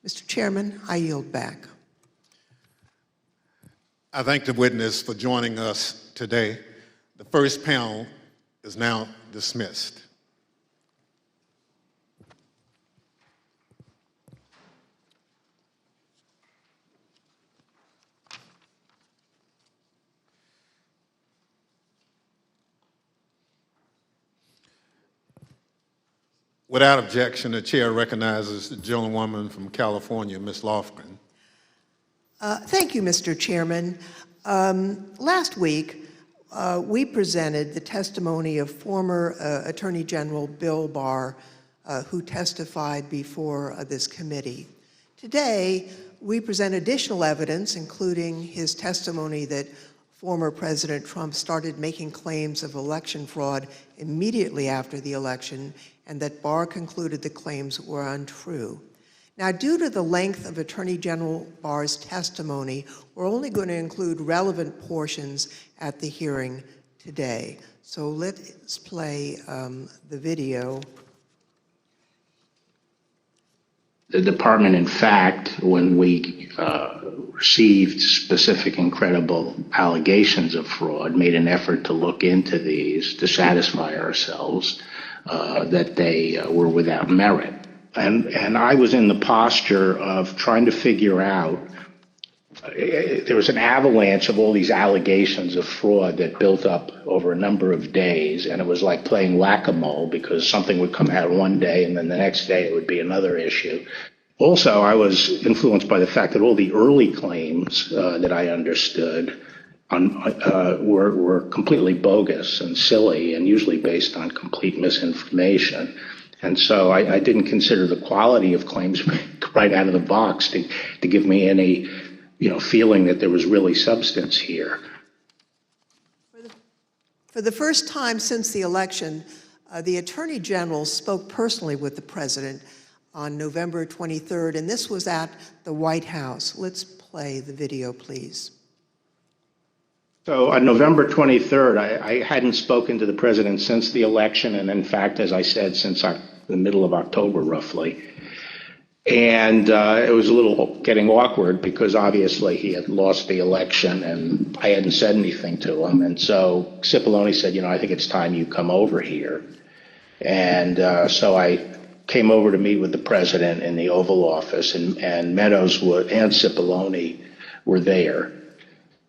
Mr. Chairman, I yield back. I thank the witness for joining us today. The first panel is now dismissed. Without objection, the chair recognizes the gentlewoman from California, Ms. Lofgren. Thank you, Mr. Chairman. Last week, we presented the testimony of former Attorney General Bill Barr, who testified before this committee. Today, we present additional evidence, including his testimony that former President Trump started making claims of election fraud immediately after the election, and that Barr concluded the claims were untrue. Now, due to the length of Attorney General Barr's testimony, we're only going to include relevant portions at the hearing today. So let's play the video. The department, in fact, when we received specific and credible allegations of fraud, made an effort to look into these to satisfy ourselves that they were without merit. And I was in the posture of trying to figure out, there was an avalanche of all these allegations of fraud that built up over a number of days, and it was like playing whack-a-mole because something would come out one day and then the next day it would be another issue. Also, I was influenced by the fact that all the early claims that I understood were completely bogus and silly and usually based on complete misinformation. And so I didn't consider the quality of claims right out of the box to give me any, feeling that there was really substance here. For the first time since the election, the Attorney General spoke personally with the President on November 23rd, and this was at the White House. Let's play the video, please. So on November 23rd, I hadn't spoken to the President since the election, and in fact, as I said, since the middle of October, roughly. And it was a little getting awkward because obviously he had lost the election and I hadn't said anything to him. And so Cipollone said, I think it's time you come over here. And so I came over to meet with the President in the Oval Office, and Meadows and Cipollone were there.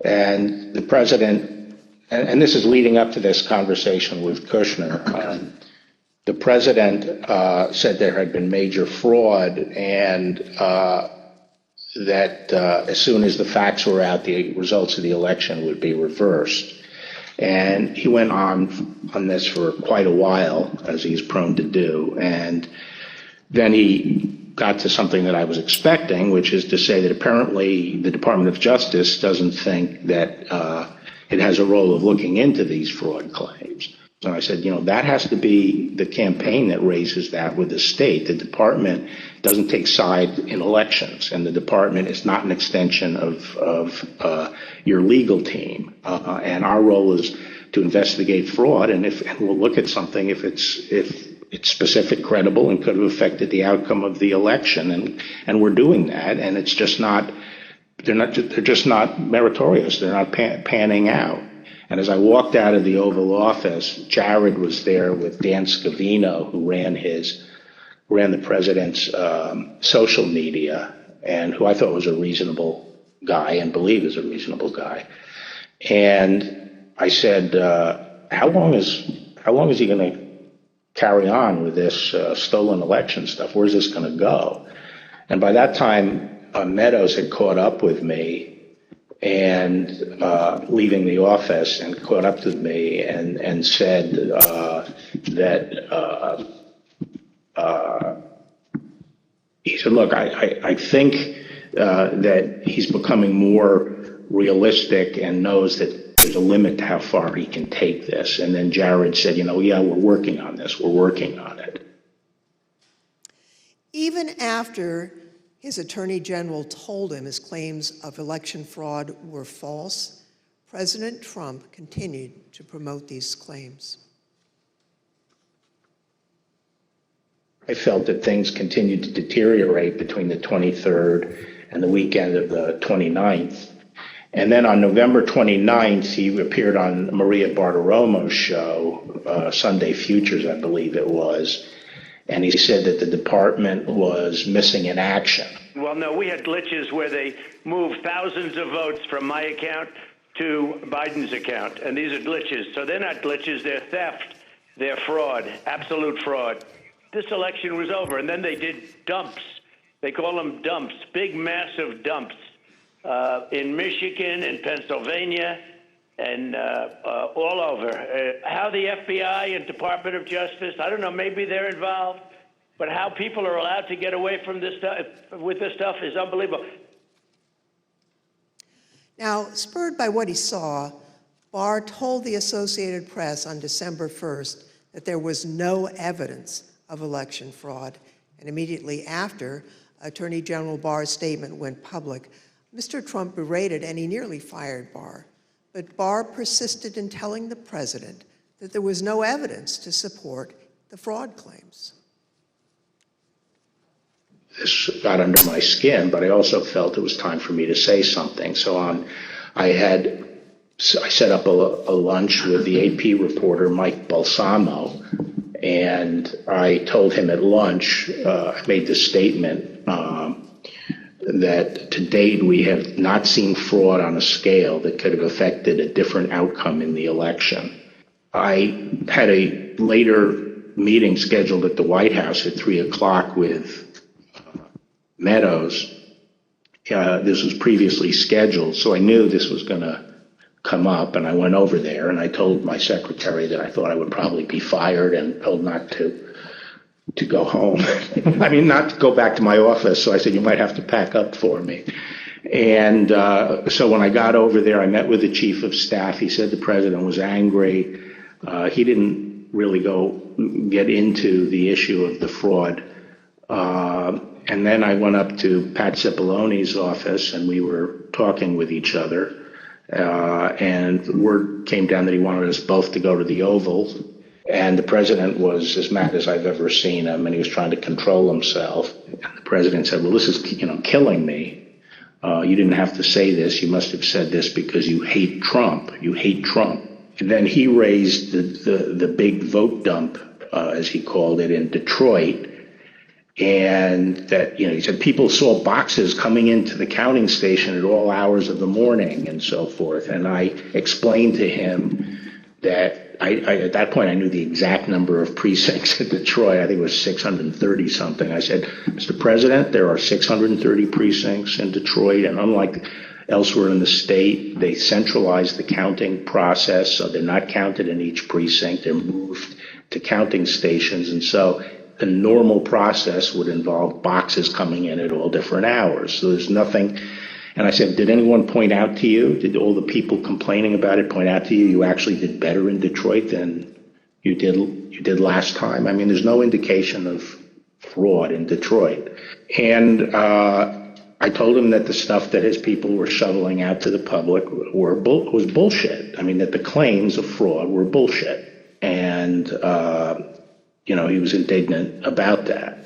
And the President, and this is leading up to this conversation with Kushner, the President said there had been major fraud and that as soon as the facts were out, the results of the election would be reversed. And he went on this for quite a while, as he's prone to do. And then he got to something that I was expecting, which is to say that apparently the Department of Justice doesn't think that it has a role of looking into these fraud claims. And I said, that has to be the campaign that raises that with the state. The department doesn't take sides in elections, and the department is not an extension of your legal team. And our role is to investigate fraud, and we'll look at something if it's specific, credible, and could have affected the outcome of the election. And we're doing that, and it's just not. They're just not meritorious. They're not panning out. And as I walked out of the Oval Office, Jared was there with Dan Scavino, who ran the President's social media, and who I thought was a reasonable guy and believe is a reasonable guy. And I said, how long is he going to carry on with this stolen election stuff? Where's this going to go? And by that time, Meadows had caught up with me and leaving the office, and caught up with me and said that he said, look, I think that he's becoming more realistic and knows that there's a limit to how far he can take this. And then Jared said, yeah, we're working on this. We're working on it. Even after his attorney general told him his claims of election fraud were false, President Trump continued to promote these claims. I felt that things continued to deteriorate between the 23rd and the weekend of the 29th. And then on November 29th, he appeared on Maria Bartiromo's show, Sunday Futures, I believe it was, and he said that the department was missing in action. Well, no, we had glitches where they moved thousands of votes from my account to Biden's account, and these are glitches. So they're not glitches, they're theft, they're fraud, absolute fraud. This election was over, and then they did dumps. They call them dumps, big, massive dumps in Michigan and Pennsylvania and all over. How the FBI and Department of Justice, I don't know, maybe they're involved, but how people are allowed to get away from this stuff with this stuff is unbelievable. Now, spurred by what he saw, Barr told the Associated Press on December 1st that there was no evidence of election fraud. And immediately after Attorney General Barr's statement went public, Mr. Trump berated and he nearly fired Barr. But Barr persisted in telling the president that there was no evidence to support the fraud claims. This got under my skin, but I also felt it was time for me to say something. So I set up a lunch with the AP reporter, Mike Balsamo, and I told him at lunch, I made the statement that to date we have not seen fraud on a scale that could have affected a different outcome in the election. I had a later meeting scheduled at the White House at 3:00 with Meadows. This was previously scheduled, so I knew this was going to come up, and I went over there and I told my secretary that I thought I would probably be fired and told not to go home. I mean, not to go back to my office. So I said, you might have to pack up for me. And so when I got over there, I met with the chief of staff. He said the president was angry. He didn't really get into the issue of the fraud. And then I went up to Pat Cipollone's office and we were talking with each other. And word came down that he wanted us both to go to the Oval. And the president was as mad as I've ever seen him, and he was trying to control himself. And the president said, well, this is, killing me. You didn't have to say this. You must have said this because you hate Trump. You hate Trump. And then he raised the big vote dump, as he called it, in Detroit. And that, he said people saw boxes coming into the counting station at all hours of the morning and so forth. And I explained to him that at that point, I knew the exact number of precincts in Detroit. I think it was 630 something. I said, Mr. President, there are 630 precincts in Detroit, and unlike elsewhere in the state, they centralized the counting process, so they're not counted in each precinct. They're moved to counting stations, and so the normal process would involve boxes coming in at all different hours. So there's nothing. And I said, did anyone point out to you, did all the people complaining about it point out to you, you actually did better in Detroit than you did last time? I mean, there's no indication of fraud in Detroit. And I told him that the stuff that his people were shoveling out to the public was bullshit. I mean, that the claims of fraud were bullshit. And, he was indignant about that.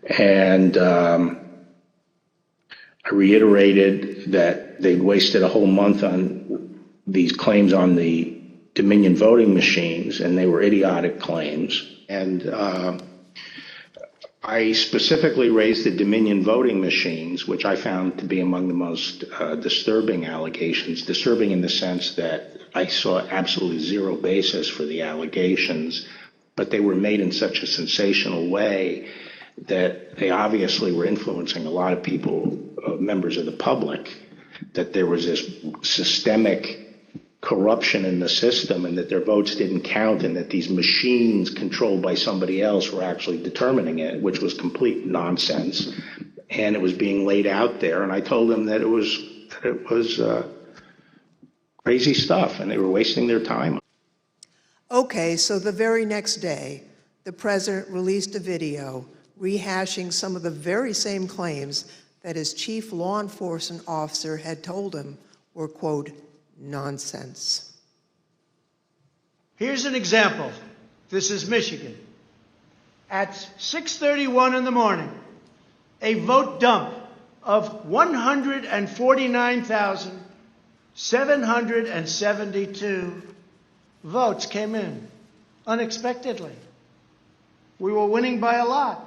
And I reiterated that they'd wasted a whole month on these claims on the Dominion voting machines, and they were idiotic claims. And I specifically raised the Dominion voting machines, which I found to be among the most disturbing allegations. Disturbing in the sense that I saw absolutely zero basis for the allegations, but they were made in such a sensational way that they obviously were influencing a lot of people, members of the public, that there was this systemic corruption in the system and that their votes didn't count and that these machines controlled by somebody else were actually determining it, which was complete nonsense. And it was being laid out there. And I told them that it was crazy stuff and they were wasting their time. Okay, so the very next day, the president released a video rehashing some of the very same claims that his chief law enforcement officer had told him were, quote, nonsense. Here's an example. This is Michigan. At 6:31 in the morning, a vote dump of 149,772 votes came in unexpectedly. We were winning by a lot.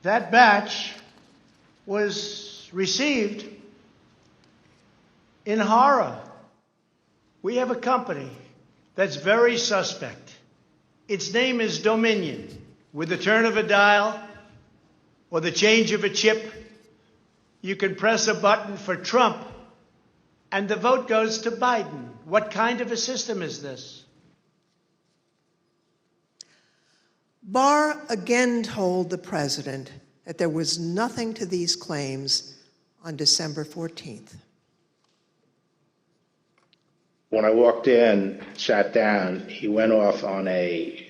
That batch was received in horror. We have a company that's very suspect. Its name is Dominion. With the turn of a dial or the change of a chip, you can press a button for Trump and the vote goes to Biden. What kind of a system is this? Barr again told the president that there was nothing to these claims on December 14th. When I walked in, sat down, he went off on a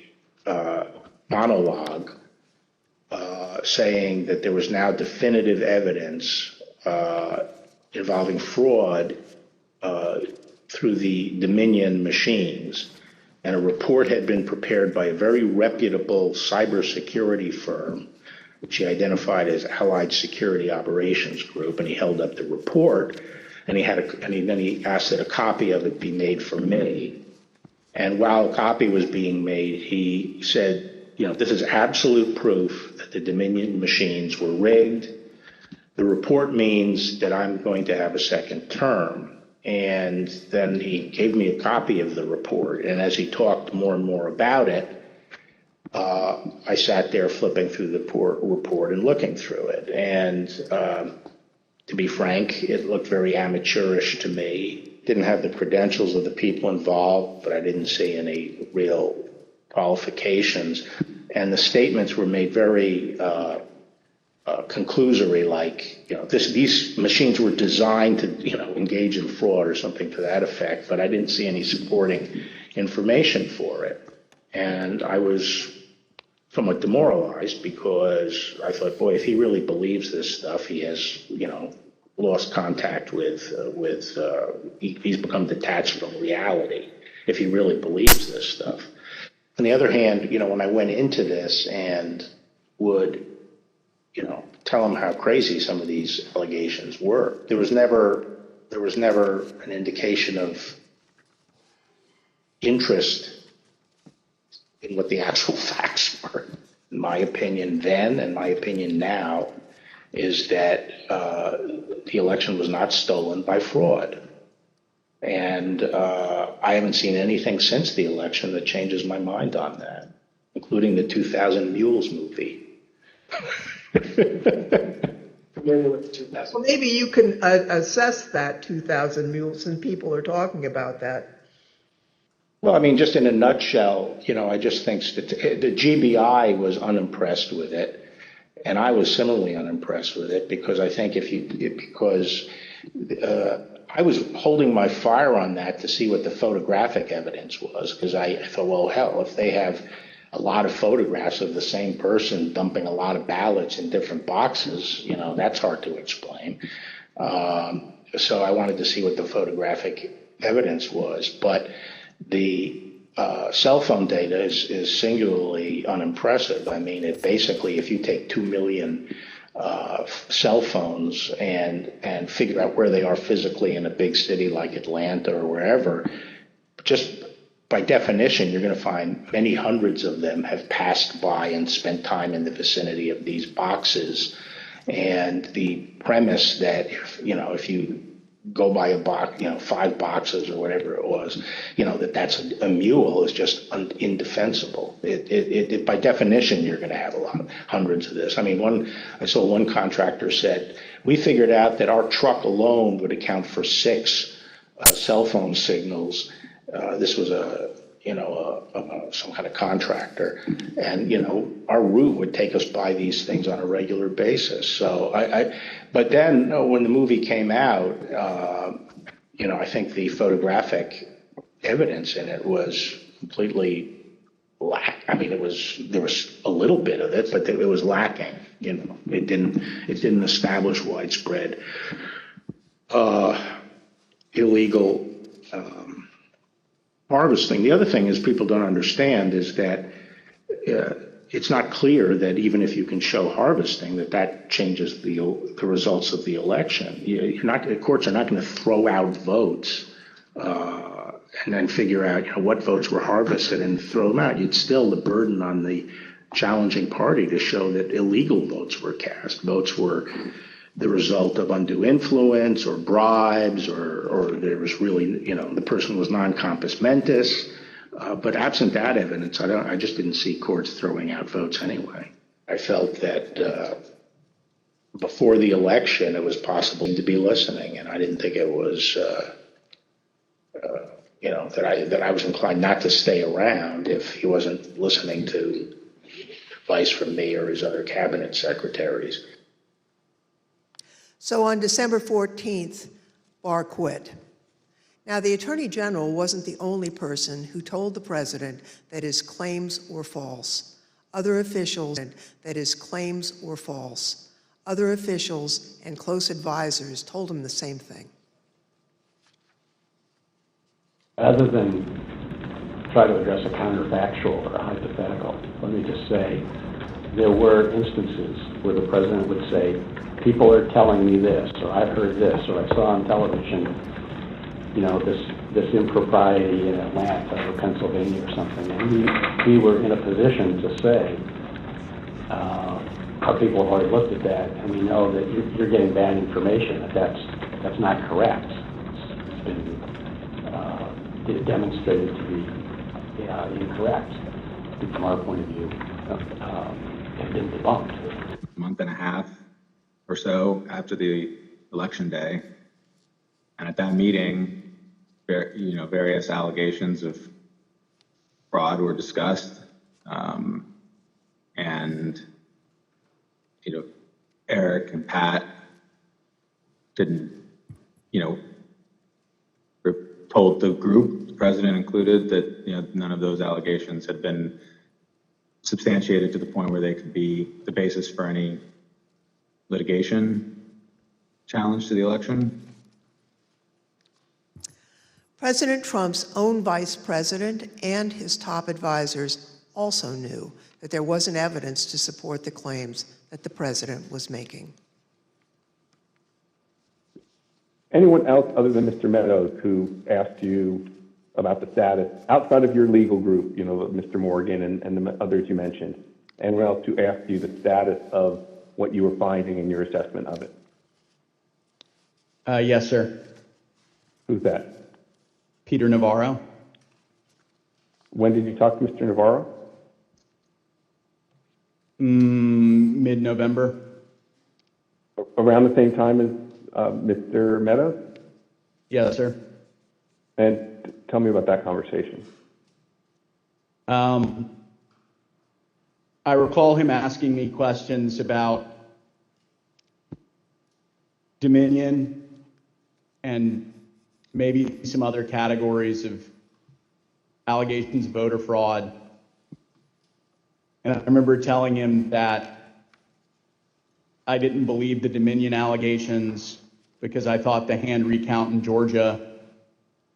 monologue saying that there was now definitive evidence involving fraud through the Dominion machines, and a report had been prepared by a very reputable cybersecurity firm, which he identified as Allied Security Operations Group, and he held up the report, and then he asked that a copy of it be made for me. And while a copy was being made, he said, this is absolute proof that the Dominion machines were rigged. The report means that I'm going to have a second term. And then he gave me a copy of the report. And as he talked more and more about it, I sat there flipping through the report and looking through it. And to be frank, it looked very amateurish to me. Didn't have the credentials of the people involved, but I didn't see any real qualifications. And the statements were made very conclusory, like, these machines were designed to, engage in fraud or something to that effect, but I didn't see any supporting information for it. And I was somewhat demoralized because I thought, boy, if he really believes this stuff, he has, lost contact with he's become detached from reality if he really believes this stuff. On the other hand, when I went into this and would, tell him how crazy some of these allegations were, there was never an indication of interest in what the actual facts were. In my opinion then, and my opinion now, is that the election was not stolen by fraud. And I haven't seen anything since the election that changes my mind on that, including the 2000 Mules movie. Well, maybe you can assess that 2,000 Mules, and people are talking about that. Well, I mean, just in a nutshell, I just think that the GBI was unimpressed with it. And I was similarly unimpressed with it because I think I was holding my fire on that to see what the photographic evidence was, because I thought, well, hell, if they have a lot of photographs of the same person dumping a lot of ballots in different boxes, that's hard to explain. So I wanted to see what the photographic evidence was. But the cell phone data is singularly unimpressive. I mean, it basically, if you take 2 million cell phones and figure out where they are physically in a big city like Atlanta or wherever, just by definition, you're going to find many hundreds of them have passed by and spent time in the vicinity of these boxes. And the premise that, if you go by a box, 5 boxes or whatever it was, that's a mule is just indefensible. It by definition, you're going to have hundreds of this. I mean, I saw one contractor said, we figured out that our truck alone would account for 6 cell phone signals. This was some kind of contractor, and our route would take us by these things on a regular basis. So but then when the movie came out, I think the photographic evidence in it was completely I mean, there was a little bit of it, but it was lacking. It didn't establish widespread illegal harvesting. The other thing is people don't understand is that it's not clear that even if you can show harvesting, that changes the results of the election. The courts are not going to throw out votes and then figure out what votes were harvested and throw them out. It's still the burden on the challenging party to show that illegal votes were cast. Votes were the result of undue influence or bribes, or there was really, the person was non compos mentis. But absent that evidence, I just didn't see courts throwing out votes anyway. I felt that before the election, it was possible to be listening, and I didn't think it was, that I was inclined not to stay around if he wasn't listening to advice from me or his other cabinet secretaries. So on December 14th, Barr quit. Now, the Attorney General wasn't the only person who told the president that his claims were false. Other officials and close advisors told him the same thing. Rather than try to address a counterfactual or a hypothetical, let me just say there were instances where the president would say, people are telling me this, or I've heard this, or I saw on television, this impropriety in Atlanta or Pennsylvania or something. And we were in a position to say, our people have already looked at that, and we know that you're getting bad information, that's not correct. It's been demonstrated to be incorrect, and from our point of view, have been debunked. A month and a half or so after the election day, and at that meeting, various allegations of fraud were discussed, and Eric and Pat didn't, told the group, the president included, that none of those allegations had been substantiated to the point where they could be the basis for any litigation challenge to the election. President Trump's own vice president and his top advisors also knew that there wasn't evidence to support the claims that the president was making. Anyone else other than Mr. Meadows who asked you about the status outside of your legal group, Mr. Morgan and the others you mentioned, anyone else who asked you the status of what you were finding in your assessment of it? Yes, sir. Who's that? Peter Navarro. When did you talk to Mr. Navarro? Mid-November. Around the same time as Mr. Meadows? Yes, sir. And tell me about that conversation. I recall him asking me questions about Dominion and maybe some other categories of allegations of voter fraud. And I remember telling him that I didn't believe the Dominion allegations because I thought the hand recount in Georgia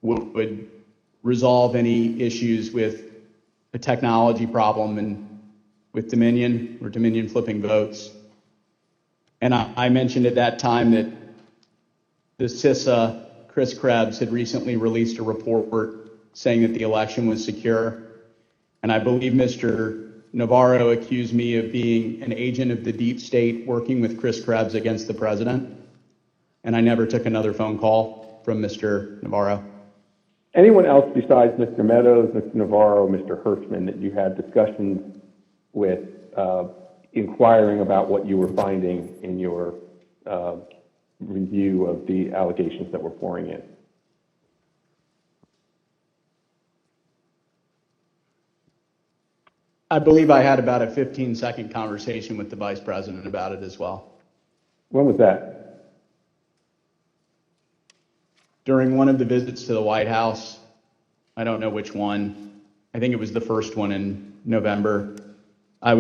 would resolve any issues with the technology problem and with Dominion or Dominion flipping votes. And I mentioned at that time that the CISA, Chris Krebs, had recently released a report saying that the election was secure. And I believe Mr. Navarro accused me of being an agent of the deep state working with Chris Krebs against the president. And I never took another phone call from Mr. Navarro. Anyone else besides Mr. Meadows, Mr. Navarro, Mr. Hirschman that you had discussions with inquiring about what you were finding in your review of the allegations that were pouring in? I believe I had about a 15-second conversation with the vice president about it as well. When was that? During one of the visits to the White House. I don't know which one. I think it was the first one in November. I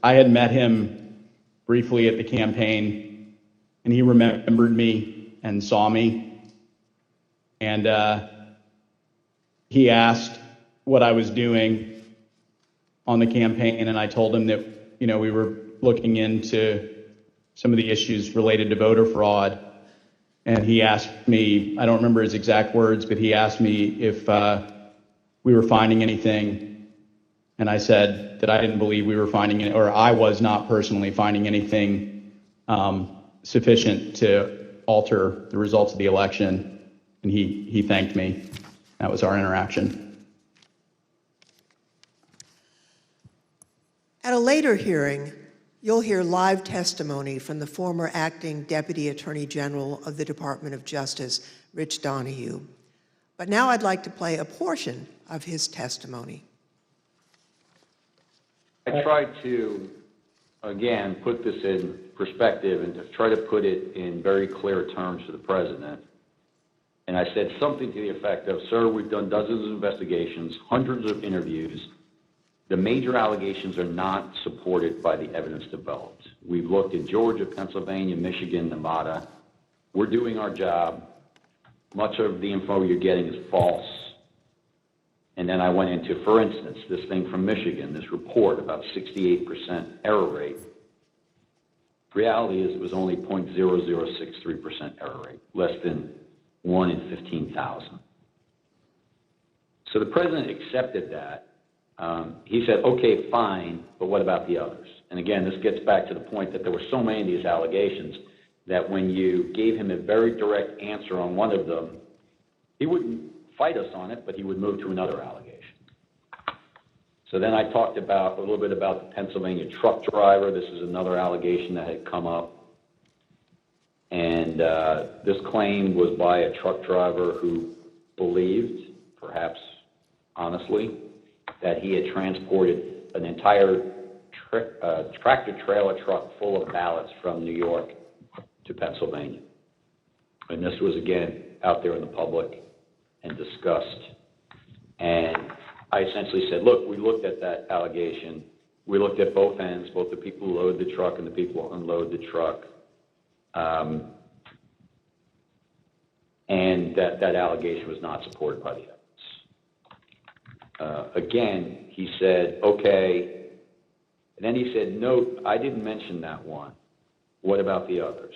had met him briefly at the campaign, and he remembered me and saw me. And he asked what I was doing on the campaign, and I told him that, you know, we were looking into some of the issues related to voter fraud. And he asked me, I don't remember his exact words, but he asked me if we were finding anything. And I said that I didn't believe we were finding it, or I was not personally finding anything sufficient to alter the results of the election. And he thanked me. That was our interaction. At a later hearing, you'll hear live testimony from the former acting Deputy Attorney General of the Department of Justice, Rich Donahue. But now I'd like to play a portion of his testimony. I tried to, again, put this in perspective and to try to put it in very clear terms to the president. And I said something to the effect of, sir, we've done dozens of investigations, hundreds of interviews. The major allegations are not supported by the evidence developed. We've looked at Georgia, Pennsylvania, Michigan, Nevada. We're doing our job. Much of the info you're getting is false. And then I went into, for instance, this thing from Michigan, this report about 68% error rate. Reality is it was only 0.0063% error rate, less than 1 in 15,000. So the president accepted that. He said, okay, fine, but what about the others? And again, this gets back to the point that there were so many of these allegations that when you gave him a very direct answer on one of them, he wouldn't fight us on it, but he would move to another allegation. So then I talked about a little bit about the Pennsylvania truck driver. This is another allegation that had come up. And this claim was by a truck driver who believed, perhaps honestly, that he had transported an entire tractor-trailer truck full of ballots from New York to Pennsylvania. And this was, again, out there in the public and discussed. And I essentially said, look, we looked at that allegation. We looked at both ends, both the people who load the truck and the people who unload the truck. And that allegation was not supported by the evidence. Again, he said, okay. And then he said, no, I didn't mention that one. What about the others?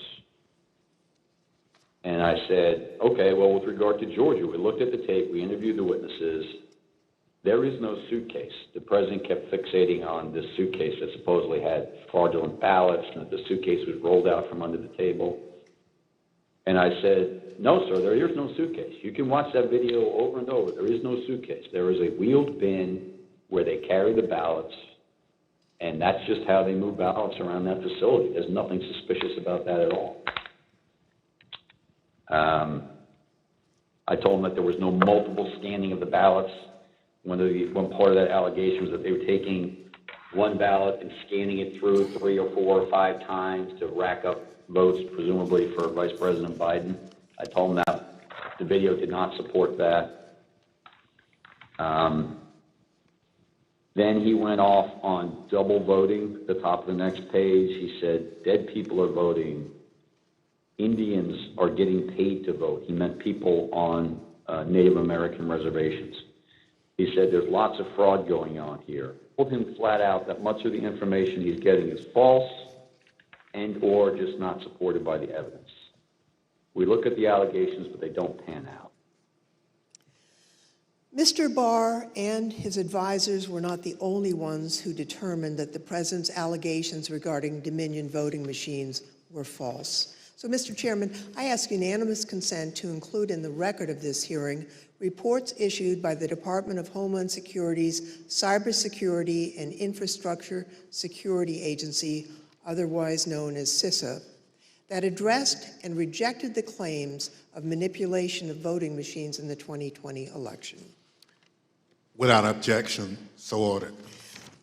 And I said, okay, well, with regard to Georgia, we looked at the tape, we interviewed the witnesses. There is no suitcase. The president kept fixating on this suitcase that supposedly had fraudulent ballots and that the suitcase was rolled out from under the table. And I said, no, sir, there is no suitcase. You can watch that video over and over. There is no suitcase. There is a wheeled bin where they carry the ballots, and that's just how they move ballots around that facility. There's nothing suspicious about that at all. I told them that there was no multiple scanning of the ballots. One part of that allegation was that they were taking one ballot and scanning it through 3 or 4 or 5 times to rack up votes, presumably for Vice President Biden. I told them that the video did not support that. Then he went off on double voting at the top of the next page. He said, dead people are voting. Indians are getting paid to vote. He meant people on Native American reservations. He said there's lots of fraud going on here. I told him flat out that much of the information he's getting is false and or just not supported by the evidence. We look at the allegations, but they don't pan out. Mr. Barr and his advisors were not the only ones who determined that the president's allegations regarding Dominion voting machines were false. So, Mr. Chairman, I ask unanimous consent to include in the record of this hearing reports issued by the Department of Homeland Security's Cybersecurity and Infrastructure Security Agency, otherwise known as CISA, that addressed and rejected the claims of manipulation of voting machines in the 2020 election. Without objection, so ordered.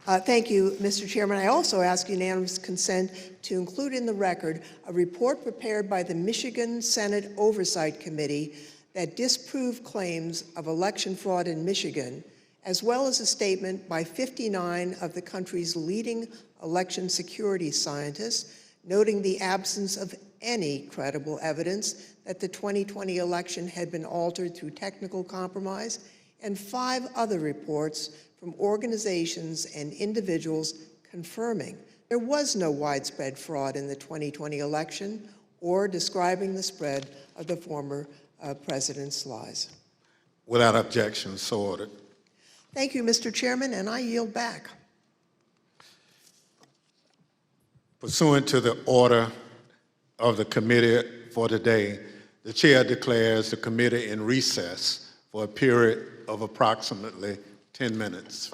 Thank you, Mr. Chairman. I also ask unanimous consent to include in the record a report prepared by the Michigan Senate Oversight Committee that disproved claims of election fraud in Michigan, as well as a statement by 59 of the country's leading election security scientists noting the absence of any credible evidence that the 2020 election had been altered through technical compromise, and 5 other reports from organizations and individuals confirming there was no widespread fraud in the 2020 election or describing the spread of the former president's lies. Without objection, so ordered. Thank you, Mr. Chairman, and I yield back. Pursuant to the order of the committee for today, the chair declares the committee in recess for a period of approximately 10 minutes.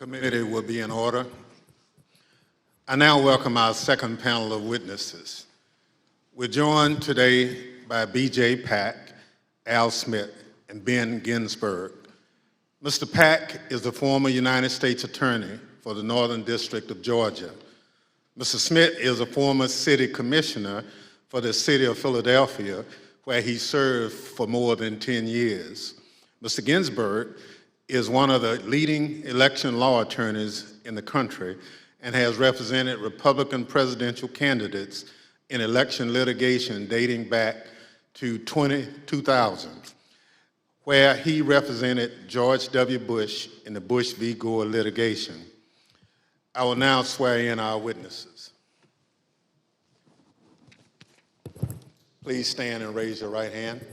Committee will be in order. I now welcome our second panel of witnesses. We're joined today by B.J. Pack, Al Smith, and Ben Ginsberg. Mr. Pack is the former United States Attorney for the Northern District of Georgia. Mr. Smith is a former city commissioner for the city of Philadelphia, where he served for more than 10 years. Mr. Ginsberg is one of the leading election law attorneys in the country and has represented Republican presidential candidates in election litigation dating back to 2000, where he represented George W. Bush in the Bush v. Gore litigation. I will now swear in our witnesses. Please stand and raise your right hand.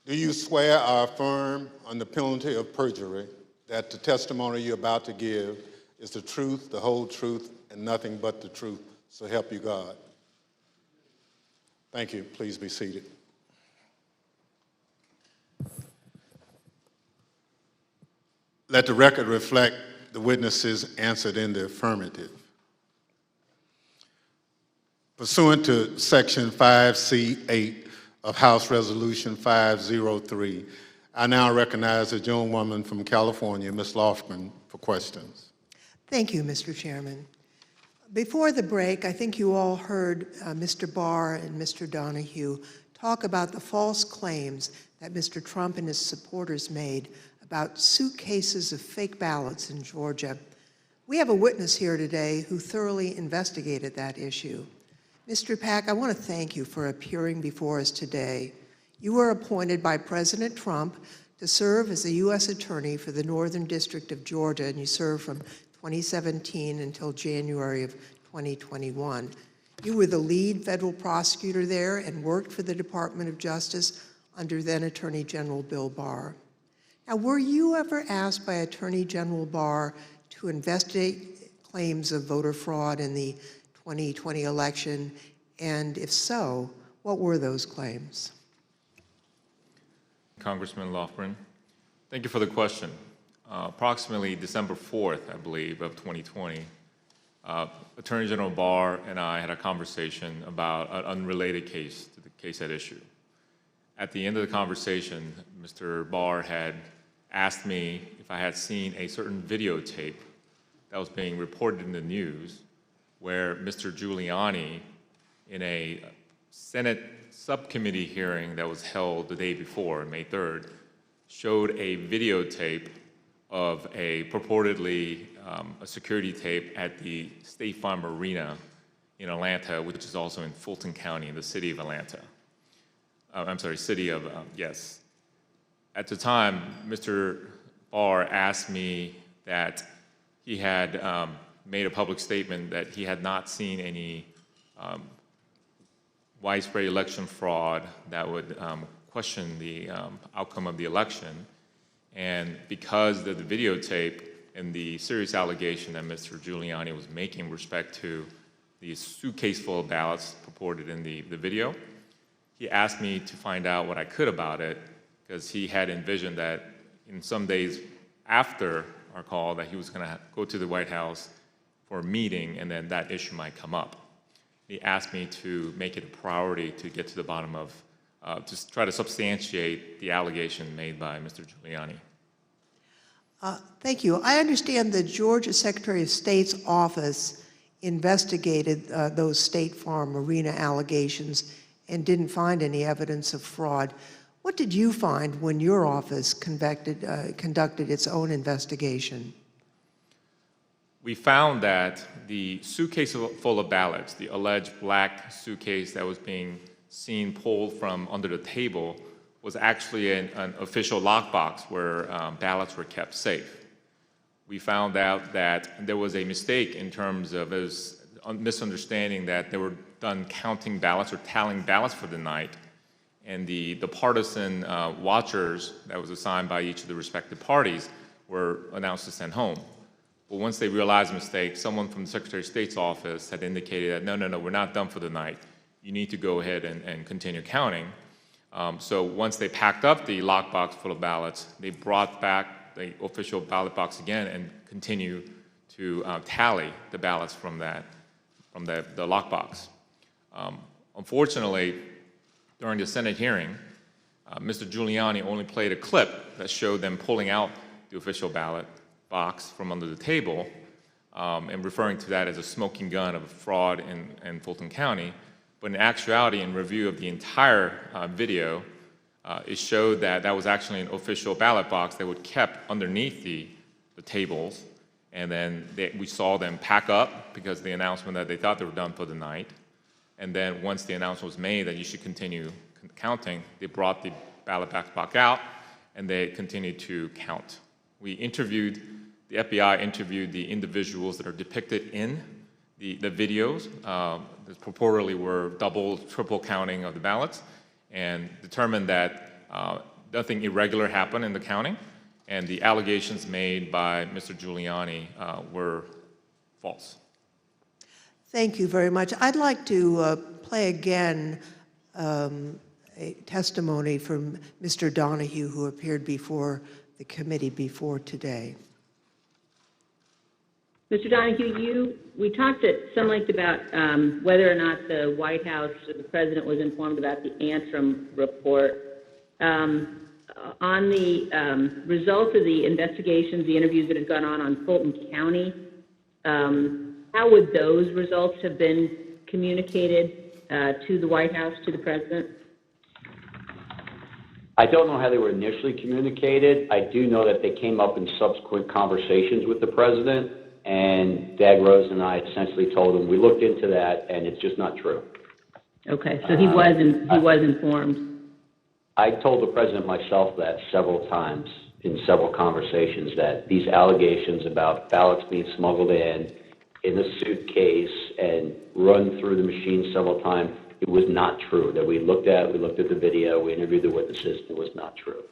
Do you swear or affirm on the penalty of perjury that the testimony you're about to give is the truth, the whole truth, and nothing but the truth? So help you God. Thank you. Please be seated. Let the record reflect the witnesses answered in the affirmative. Pursuant to Section 5C8 of House Resolution 503, I now recognize the gentlewoman from California, Ms. Lofgren, for questions. Thank you, Mr. Chairman. Before the break, I think you all heard Mr. Barr and Mr. Donahue talk about the false claims that Mr. Trump and his supporters made about suitcases of fake ballots in Georgia. We have a witness here today who thoroughly investigated that issue. Mr. Pack, I want to thank you for appearing before us today. You were appointed by President Trump to serve as a U.S. Attorney for the Northern District of Georgia, and you served from 2017 until January of 2021. You were the lead federal prosecutor there and worked for the Department of Justice under then Attorney General Bill Barr. Now, were you ever asked by Attorney General Barr to investigate claims of voter fraud in the 2020 election? And if so, what were those claims? Congressman Lofgren, thank you for the question. Approximately December 4th, I believe, of 2020, Attorney General Barr and I had a conversation about an unrelated case to the case at issue. At the end of the conversation, Mr. Barr had asked me if I had seen a certain videotape that was being reported in the news where Mr. Giuliani, in a Senate subcommittee hearing that was held the day before, May 3rd, showed a videotape of a purportedly a security tape at the State Farm Arena in Atlanta, which is also in Fulton County in the city of Atlanta. Yes. At the time, Mr. Barr asked me that he had made a public statement that he had not seen any widespread election fraud that would question the outcome of the election. And because of the videotape and the serious allegation that Mr. Giuliani was making with respect to the suitcase full of ballots purported in the video, he asked me to find out what I could about it, because he had envisioned that in some days after our call that he was going to go to the White House for a meeting, and then that issue might come up. He asked me to make it a priority to get to the bottom of, to try to substantiate the allegation made by Mr. Giuliani. Thank you. I understand the Georgia Secretary of State's office investigated those State Farm Arena allegations and didn't find any evidence of fraud. What did you find when your office conducted its own investigation? We found that the suitcase full of ballots, the alleged black suitcase that was being seen pulled from under the table, was actually an official lockbox where ballots were kept safe. We found out that there was a mistake in terms of a misunderstanding that they were done counting ballots or tallying ballots for the night, and the partisan watchers that was assigned by each of the respective parties were announced to send home. But once they realized the mistake, someone from the Secretary of State's office had indicated that, no, we're not done for the night. You need to go ahead and continue counting. So once they packed up the lockbox full of ballots, they brought back the official ballot box again and continue to tally the ballots from the lockbox. Unfortunately, during the Senate hearing, Mr. Giuliani only played a clip that showed them pulling out the official ballot box from under the table and referring to that as a smoking gun of fraud in Fulton County. But in actuality, in review of the entire video, it showed that that was actually an official ballot box that was kept underneath the tables. And then we saw them pack up because of the announcement that they thought they were done for the night. And then once the announcement was made that you should continue counting, they brought the ballot box back out and they continued to count. The FBI interviewed the individuals that are depicted in the videos that purportedly were double, triple counting of the ballots, and determined that nothing irregular happened in the counting, and the allegations made by Mr. Giuliani were false. Thank you very much. I'd like to play again a testimony from Mr. Donahue, who appeared before the committee before today. Mr. Donahue, we talked at some length about whether or not the White House or the president was informed about the Antrim report. On the results of the investigations, the interviews that have gone on Fulton County, how would those results have been communicated to the White House, to the president? I don't know how they were initially communicated. I do know that they came up in subsequent conversations with the president, and Dag Rose and I essentially told him, we looked into that, and it's just not true. Okay, so he was informed. I told the president myself that several times in several conversations, that these allegations about ballots being smuggled in a suitcase and run through the machine several times, it was not true. That we looked at the video, we interviewed the witnesses, it was not true.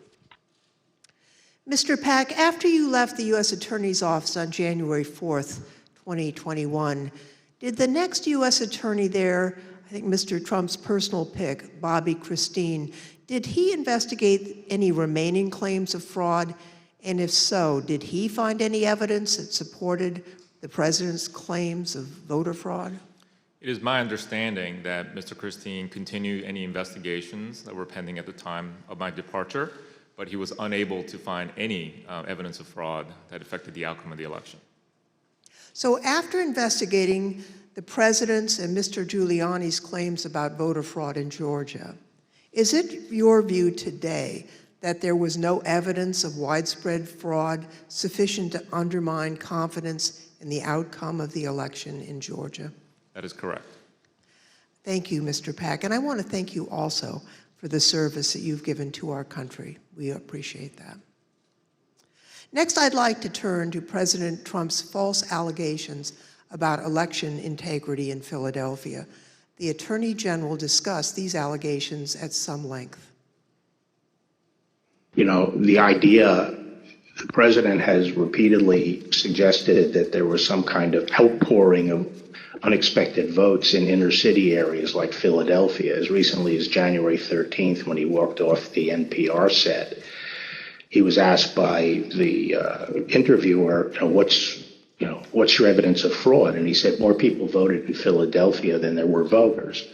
Mr. Pack, after you left the U.S. Attorney's Office on January 4th, 2021, did the next U.S. Attorney there, I think Mr. Trump's personal pick, Bobby Christine, did he investigate any remaining claims of fraud? And if so, did he find any evidence that supported the president's claims of voter fraud? It is my understanding that Mr. Christine continued any investigations that were pending at the time of my departure, but he was unable to find any evidence of fraud that affected the outcome of the election. So after investigating the president's and Mr. Giuliani's claims about voter fraud in Georgia, is it your view today that there was no evidence of widespread fraud sufficient to undermine confidence in the outcome of the election in Georgia? That is correct. Thank you, Mr. Pack. And I want to thank you also for the service that you've given to our country. We appreciate that. Next, I'd like to turn to President Trump's false allegations about election integrity in Philadelphia. The Attorney General discussed these allegations at some length. You know, the idea, the president has repeatedly suggested that there was some kind of outpouring of unexpected votes in inner city areas like Philadelphia. As recently as January 13th, when he walked off the NPR set, he was asked by the interviewer, what's your evidence of fraud? And he said, more people voted in Philadelphia than there were voters.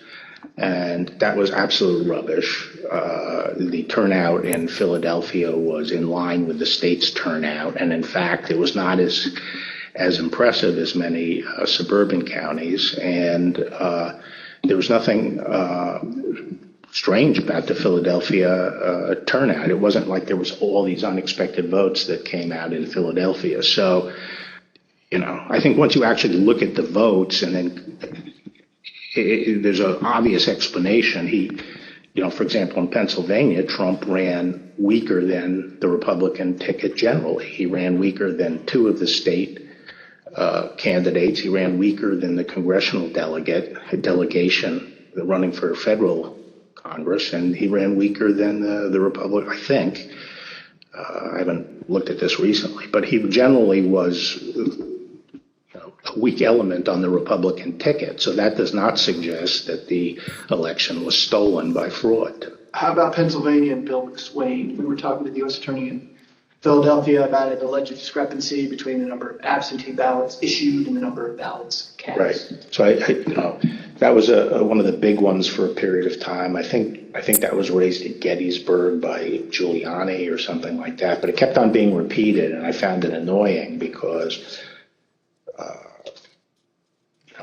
And that was absolute rubbish. The turnout in Philadelphia was in line with the state's turnout. And in fact, it was not as impressive as many suburban counties. And there was nothing strange about the Philadelphia turnout. It wasn't like there was all these unexpected votes that came out in Philadelphia. So, I think once you actually look at the votes, and then there's an obvious explanation. For example, in Pennsylvania, Trump ran weaker than the Republican ticket generally. He ran weaker than two of the state candidates. He ran weaker than the congressional delegation running for federal Congress, and he ran weaker than the Republican, I think. I haven't looked at this recently, but he generally was a weak element on the Republican ticket. So that does not suggest that the election was stolen by fraud. How about Pennsylvania and Bill McSwain? We were talking to the U.S. Attorney in Philadelphia about an alleged discrepancy between the number of absentee ballots issued and the number of ballots cast. Right. So that was one of the big ones for a period of time. I think that was raised at Gettysburg by Giuliani or something like that. But it kept on being repeated, and I found it annoying because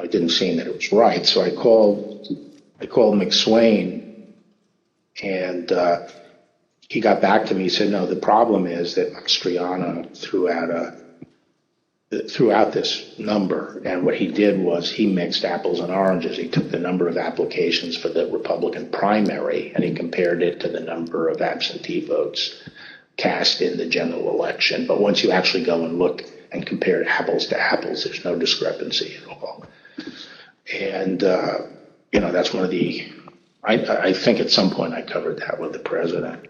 it didn't seem that it was right. So I called McSwain, and he got back to me. He said, no, the problem is that Mastriano threw out this number, and what he did was he mixed apples and oranges. He took the number of applications for the Republican primary, and he compared it to the number of absentee votes cast in the general election. But once you actually go and look and compare apples to apples, there's no discrepancy at all. And, that's one of I think at some point I covered that with the president.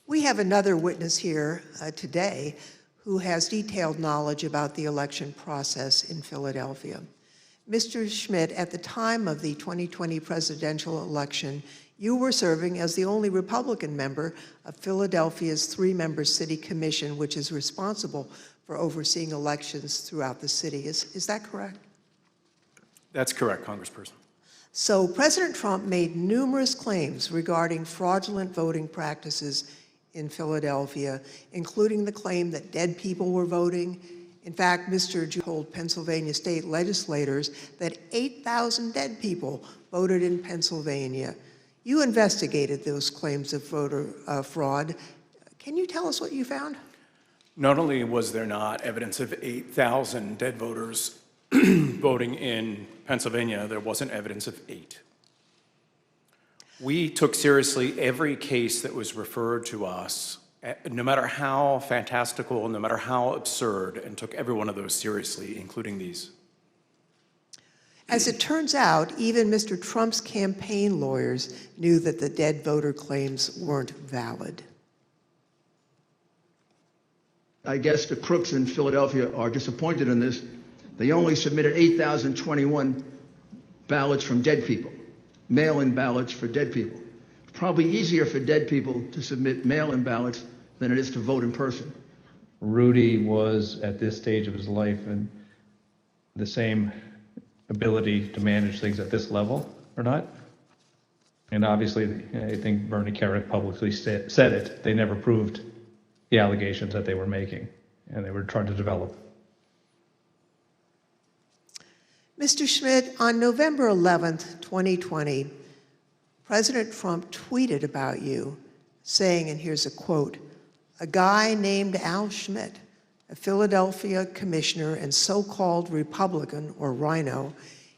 We have another witness here today who has detailed knowledge about the election process in Philadelphia. Mr. Schmidt, at the time of the 2020 presidential election, you were serving as the only Republican member of Philadelphia's three-member city commission, which is responsible for overseeing elections throughout the city. Is that correct? That's correct, Congressperson. So President Trump made numerous claims regarding fraudulent voting practices in Philadelphia, including the claim that dead people were voting. In fact, Mr. Ju told Pennsylvania state legislators that 8,000 dead people voted in Pennsylvania. You investigated those claims of voter fraud. Can you tell us what you found? Not only was there not evidence of 8,000 dead voters voting in Pennsylvania, there wasn't evidence of 8. We took seriously every case that was referred to us, no matter how fantastical, no matter how absurd, and took every one of those seriously, including these. As it turns out, even Mr. Trump's campaign lawyers knew that the dead voter claims weren't valid. I guess the crooks in Philadelphia are disappointed in this. They only submitted 8,021 ballots from dead people, mail-in ballots for dead people. It's probably easier for dead people to submit mail-in ballots than it is to vote in person. Rudy was at this stage of his life and the same ability to manage things at this level or not. And obviously, I think Bernie Kerik publicly said it. They never proved the allegations that they were making, and they were trying to develop. Mr. Schmidt, on November 11th, 2020, President Trump tweeted about you, saying, and here's a quote, "A guy named Al Schmidt, a Philadelphia commissioner and so-called Republican, or rhino,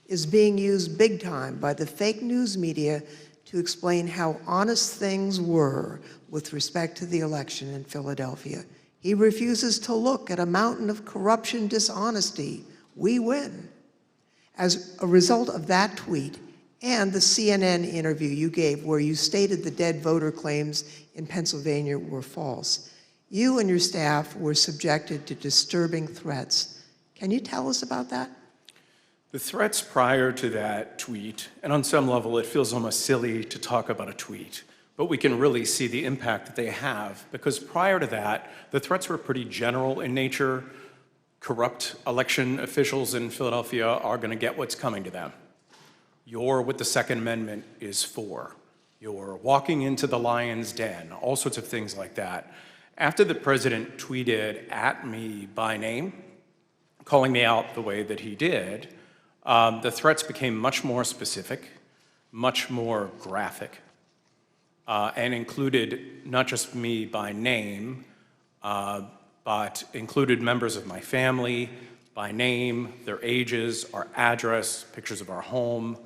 is being used big time by the fake news media to explain how honest things were with respect to the election in Philadelphia. He refuses to look at a mountain of corruption, dishonesty. We win." As a result of that tweet and the CNN interview you gave where you stated the dead voter claims in Pennsylvania were false, you and your staff were subjected to disturbing threats. Can you tell us about that? The threats prior to that tweet, and on some level it feels almost silly to talk about a tweet, but we can really see the impact that they have, because prior to that, the threats were pretty general in nature. Corrupt election officials in Philadelphia are going to get what's coming to them. You're what the Second Amendment is for. You're walking into the lion's den, all sorts of things like that. After the president tweeted at me by name, calling me out the way that he did, the threats became much more specific, much more graphic, and included not just me by name, but included members of my family by name, their ages, our address, pictures of our home,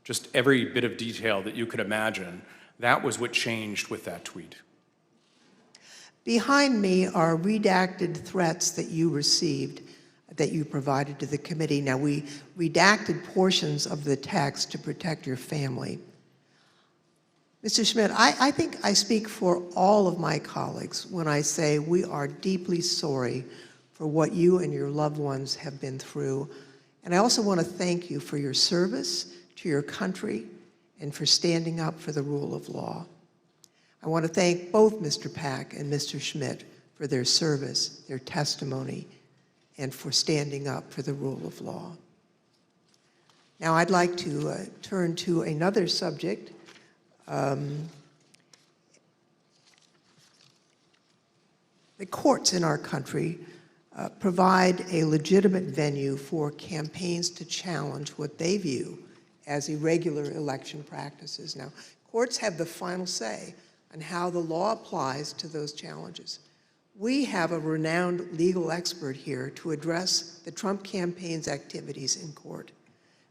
just every bit of detail that you could imagine. That was what changed with that tweet. Behind me are redacted threats that you received, that you provided to the committee. Now, we redacted portions of the text to protect your family. Mr. Schmidt, I think I speak for all of my colleagues when I say we are deeply sorry for what you and your loved ones have been through. And I also want to thank you for your service to your country and for standing up for the rule of law. I want to thank both Mr. Pack and Mr. Schmidt for their service, their testimony, and for standing up for the rule of law. Now I'd like to turn to another subject. The courts in our country provide a legitimate venue for campaigns to challenge what they view as irregular election practices. Now, courts have the final say on how the law applies to those challenges. We have a renowned legal expert here to address the Trump campaign's activities in court.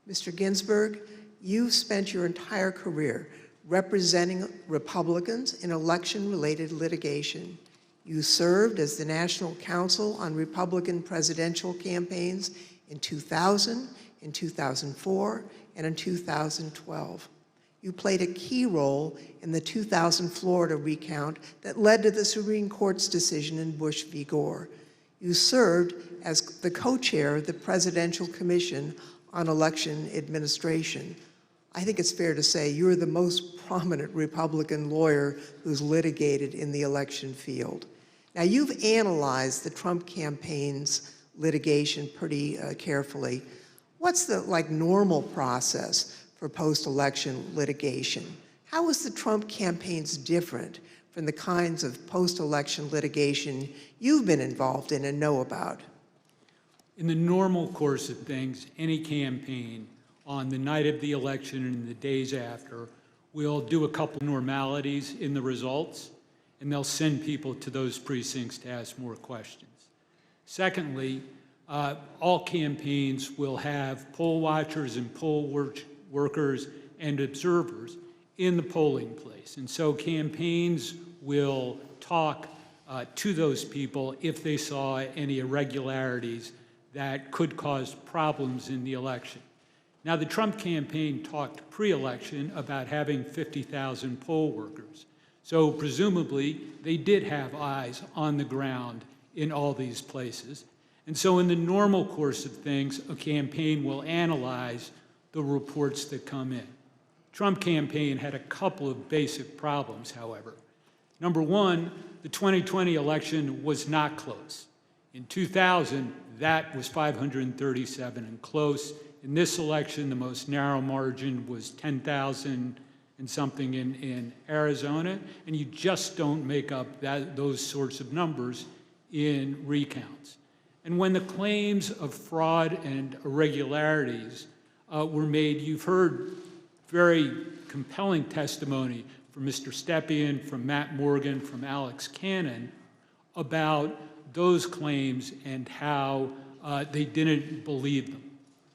Mr. Ginsburg, you've spent your entire career representing Republicans in election-related litigation. You served as the National Counsel on Republican presidential campaigns in 2000, in 2004, and in 2012. You played a key role in the 2000 Florida recount that led to the Supreme Court's decision in Bush v. Gore. You served as the co-chair of the Presidential Commission on Election Administration. I think it's fair to say you're the most prominent Republican lawyer who's litigated in the election field. Now, you've analyzed the Trump campaign's litigation pretty carefully. What's the normal process for post-election litigation? How is the Trump campaign's different from the kinds of post-election litigation you've been involved in and know about? In the normal course of things, any campaign on the night of the election and the days after will do a couple normalities in the results, and they'll send people to those precincts to ask more questions. Secondly, all campaigns will have poll watchers and poll workers and observers in the polling place. And so campaigns will talk to those people if they saw any irregularities that could cause problems in the election. Now, the Trump campaign talked pre-election about having 50,000 poll workers. So presumably, they did have eyes on the ground in all these places. And so in the normal course of things, a campaign will analyze the reports that come in. Trump campaign had a couple of basic problems, however. Number one, the 2020 election was not close. In 2000, that was 537 and close. In this election, the most narrow margin was 10,000 and something in Arizona, and you just don't make up those sorts of numbers in recounts. And when the claims of fraud and irregularities were made, you've heard very compelling testimony from Mr. Stepien, from Matt Morgan, from Alex Cannon about those claims and how they didn't believe them.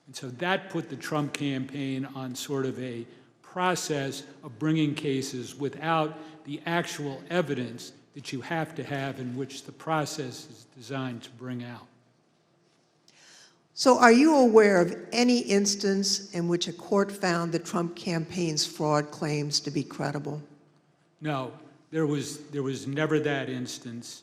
And so that put the Trump campaign on sort of a process of bringing cases without the actual evidence that you have to have in which the process is designed to bring out. So are you aware of any instance in which a court found the Trump campaign's fraud claims to be credible? No, there was never that instance.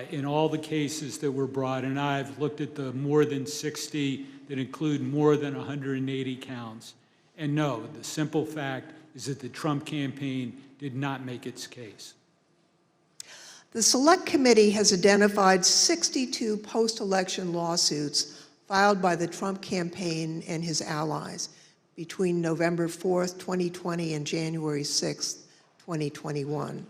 In all the cases that were brought, and I've looked at the more than 60 that include more than 180 counts, and no, the simple fact is that the Trump campaign did not make its case. The Select Committee has identified 62 post-election lawsuits filed by the Trump campaign and his allies between November 4th, 2020 and January 6th, 2021.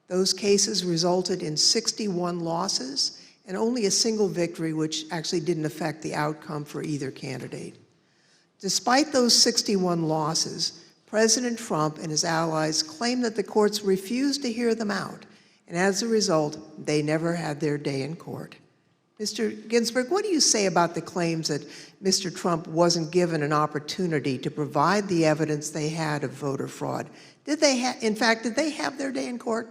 Those cases resulted in 61 losses and only a single victory, which actually didn't affect the outcome for either candidate. Despite those 61 losses, President Trump and his allies claim that the courts refused to hear them out, and as a result, they never had their day in court. Mr. Ginsburg, what do you say about the claims that Mr. Trump wasn't given an opportunity to provide the evidence they had of voter fraud? Did they have their day in court?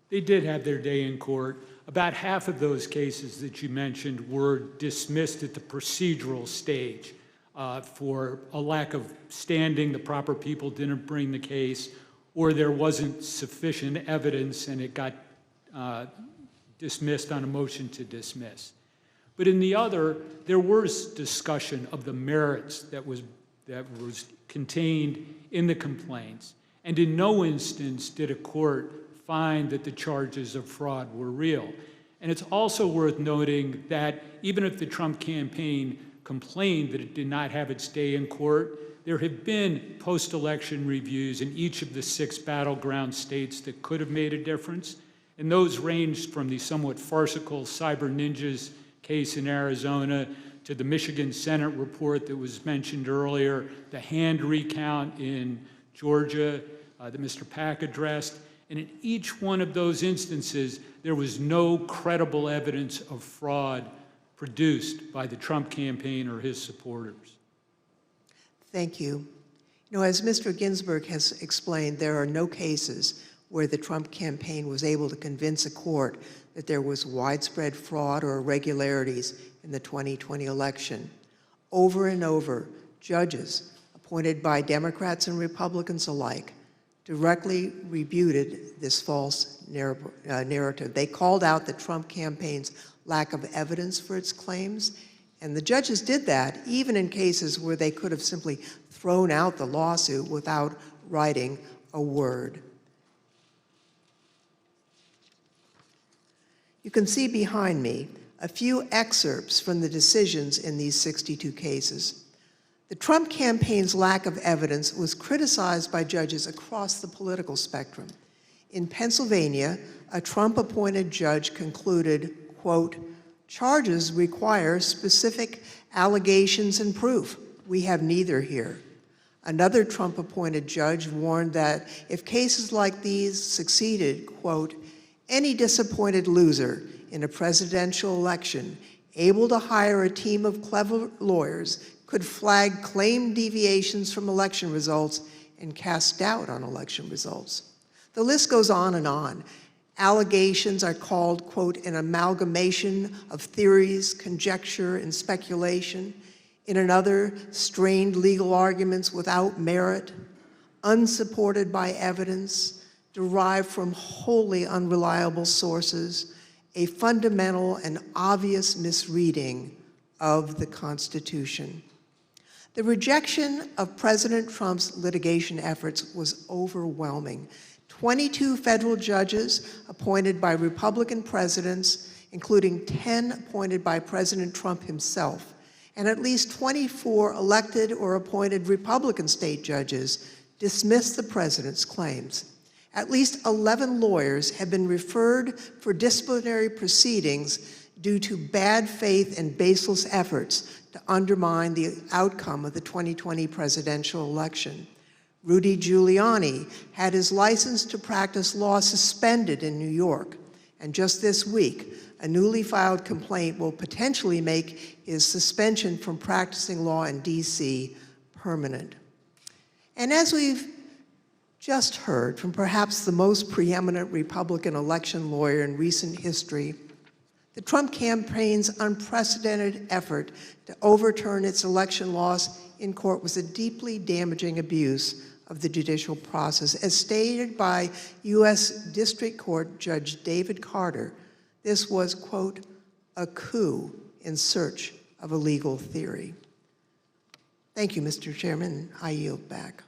They did have their day in court. About half of those cases that you mentioned were dismissed at the procedural stage for a lack of standing. The proper people didn't bring the case, or there wasn't sufficient evidence and it got dismissed on a motion to dismiss. But in the other, there was discussion of the merits that was contained in the complaints. And in no instance did a court find that the charges of fraud were real. And it's also worth noting that even if the Trump campaign complained that it did not have its day in court, there have been post-election reviews in each of the 6 battleground states that could have made a difference. And those ranged from the somewhat farcical Cyber Ninjas case in Arizona to the Michigan Senate report that was mentioned earlier, the hand recount in Georgia that Mr. Pack addressed. And in each one of those instances, there was no credible evidence of fraud produced by the Trump campaign or his supporters. Thank you. You know, as Mr. Ginsburg has explained, there are no cases where the Trump campaign was able to convince a court that there was widespread fraud or irregularities in the 2020 election. Over and over, judges appointed by Democrats and Republicans alike directly rebutted this false narrative. They called out the Trump campaign's lack of evidence for its claims, and the judges did that even in cases where they could have simply thrown out the lawsuit without writing a word. You can see behind me a few excerpts from the decisions in these 62 cases. The Trump campaign's lack of evidence was criticized by judges across the political spectrum. In Pennsylvania, a Trump-appointed judge concluded, quote, "Charges require specific allegations and proof. We have neither here." Another Trump-appointed judge warned that if cases like these succeeded, quote, "Any disappointed loser in a presidential election able to hire a team of clever lawyers could flag claim deviations from election results and cast doubt on election results." The list goes on and on. Allegations are called, quote, "an amalgamation of theories, conjecture, and speculation." In another, strained legal arguments without merit, unsupported by evidence, derived from wholly unreliable sources, a fundamental and obvious misreading of the Constitution. The rejection of President Trump's litigation efforts was overwhelming. 22 federal judges appointed by Republican presidents, including 10 appointed by President Trump himself, and at least 24 elected or appointed Republican state judges dismissed the president's claims. At least 11 lawyers have been referred for disciplinary proceedings due to bad faith and baseless efforts to undermine the outcome of the 2020 presidential election. Rudy Giuliani had his license to practice law suspended in New York, and just this week, a newly filed complaint will potentially make his suspension from practicing law in D.C. permanent. And as we've just heard from perhaps the most preeminent Republican election lawyer in recent history, the Trump campaign's unprecedented effort to overturn its election loss in court was a deeply damaging abuse of the judicial process. As stated by U.S. District Court Judge David Carter, this was, quote, "a coup in search of a legal theory." Thank you, Mr. Chairman. I yield back.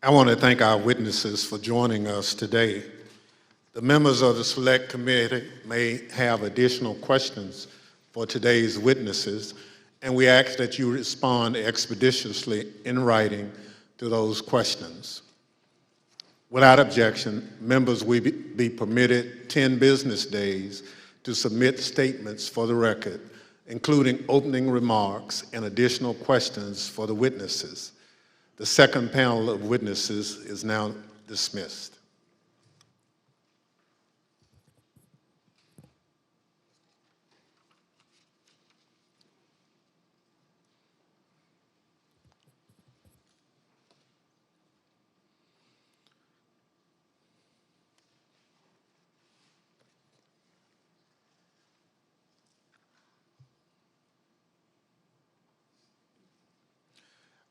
I want to thank our witnesses for joining us today. The members of the Select Committee may have additional questions for today's witnesses, and we ask that you respond expeditiously in writing to those questions. Without objection, members will be permitted 10 business days to submit statements for the record, including opening remarks and additional questions for the witnesses. The second panel of witnesses is now dismissed.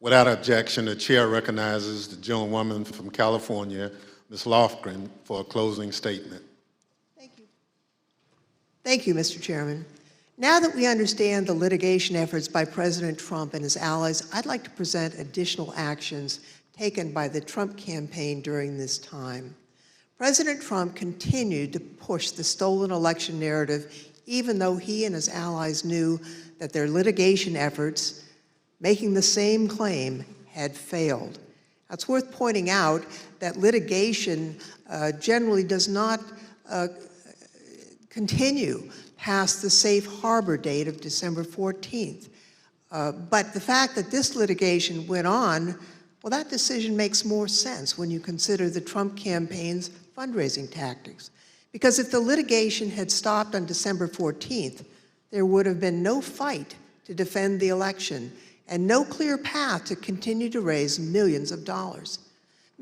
Without objection, the chair recognizes the gentlewoman from California, Ms. Lofgren, for a closing statement. Thank you, Mr. Chairman. Now that we understand the litigation efforts by President Trump and his allies, I'd like to present additional actions taken by the Trump campaign during this time. President Trump continued to push the stolen election narrative, even though he and his allies knew that their litigation efforts, making the same claim, had failed. Now, it's worth pointing out that litigation generally does not continue past the safe harbor date of December 14th. But the fact that this litigation went on, well, that decision makes more sense when you consider the Trump campaign's fundraising tactics. Because if the litigation had stopped on December 14th, there would have been no fight to defend the election and no clear path to continue to raise millions of dollars.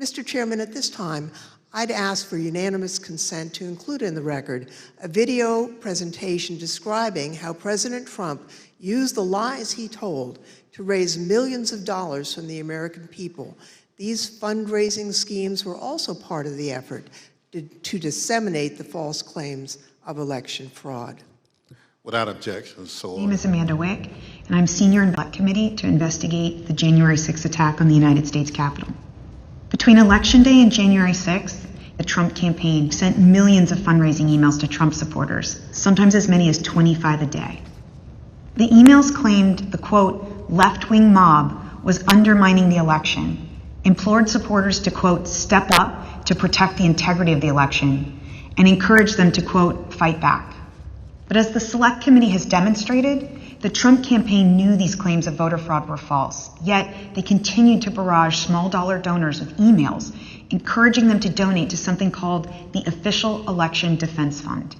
Mr. Chairman, at this time, I'd ask for unanimous consent to include in the record a video presentation describing how President Trump used the lies he told to raise millions of dollars from the American people. These fundraising schemes were also part of the effort to disseminate the false claims of election fraud. Without objection, so My name is Amanda Wick, and I'm senior in the Select Committee to investigate the January 6th attack on the United States Capitol. Between Election Day and January 6th, the Trump campaign sent millions of fundraising emails to Trump supporters, sometimes as many as 25 a day. The emails claimed the, quote, left-wing mob was undermining the election, implored supporters to, quote, step up to protect the integrity of the election, and encouraged them to, quote, fight back. But as the Select Committee has demonstrated, the Trump campaign knew these claims of voter fraud were false, yet they continued to barrage small-dollar donors with emails, encouraging them to donate to something called the Official Election Defense Fund.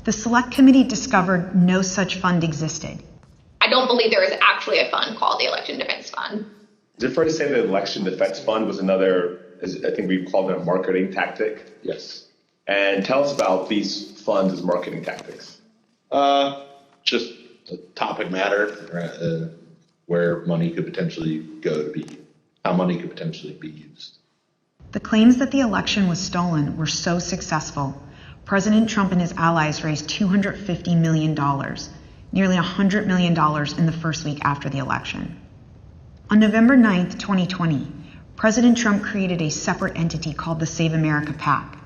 The Select Committee discovered no such fund existed. I don't believe there is actually a fund called the Election Defense Fund. Is it fair to say that the Election Defense Fund was another, I think we called it a marketing tactic? Yes. And tell us about these funds as marketing tactics. Just a topic matter where money could potentially go to be, how money could potentially be used. The claims that the election was stolen were so successful, President Trump and his allies raised $250 million, nearly $100 million in the first week after the election. On November 9th, 2020, President Trump created a separate entity called the Save America PAC.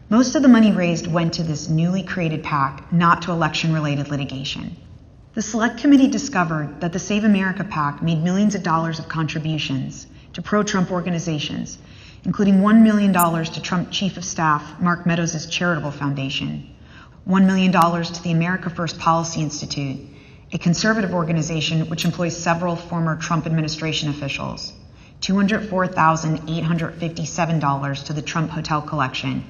Most of the money raised went to this newly created PAC, not to election-related litigation. The Select Committee discovered that the Save America PAC made millions of dollars of contributions to pro-Trump organizations, including $1 million to Trump Chief of Staff Mark Meadows' charitable foundation, $1 million to the America First Policy Institute, a conservative organization which employs several former Trump administration officials, $204,857 to the Trump Hotel Collection,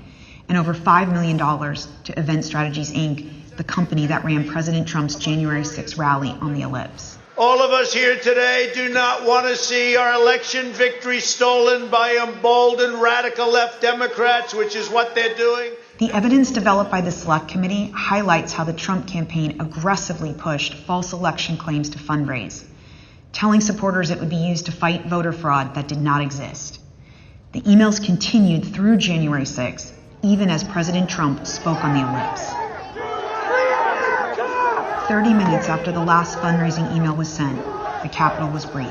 and over $5 million to Event Strategies, Inc., the company that ran President Trump's January 6th rally on the Ellipse. All of us here today do not want to see our election victory stolen by emboldened radical left Democrats, which is what they're doing. The evidence developed by the Select Committee highlights how the Trump campaign aggressively pushed false election claims to fundraise, telling supporters it would be used to fight voter fraud that did not exist. The emails continued through January 6th, even as President Trump spoke on the Ellipse. 30 minutes after the last fundraising email was sent, the Capitol was breached.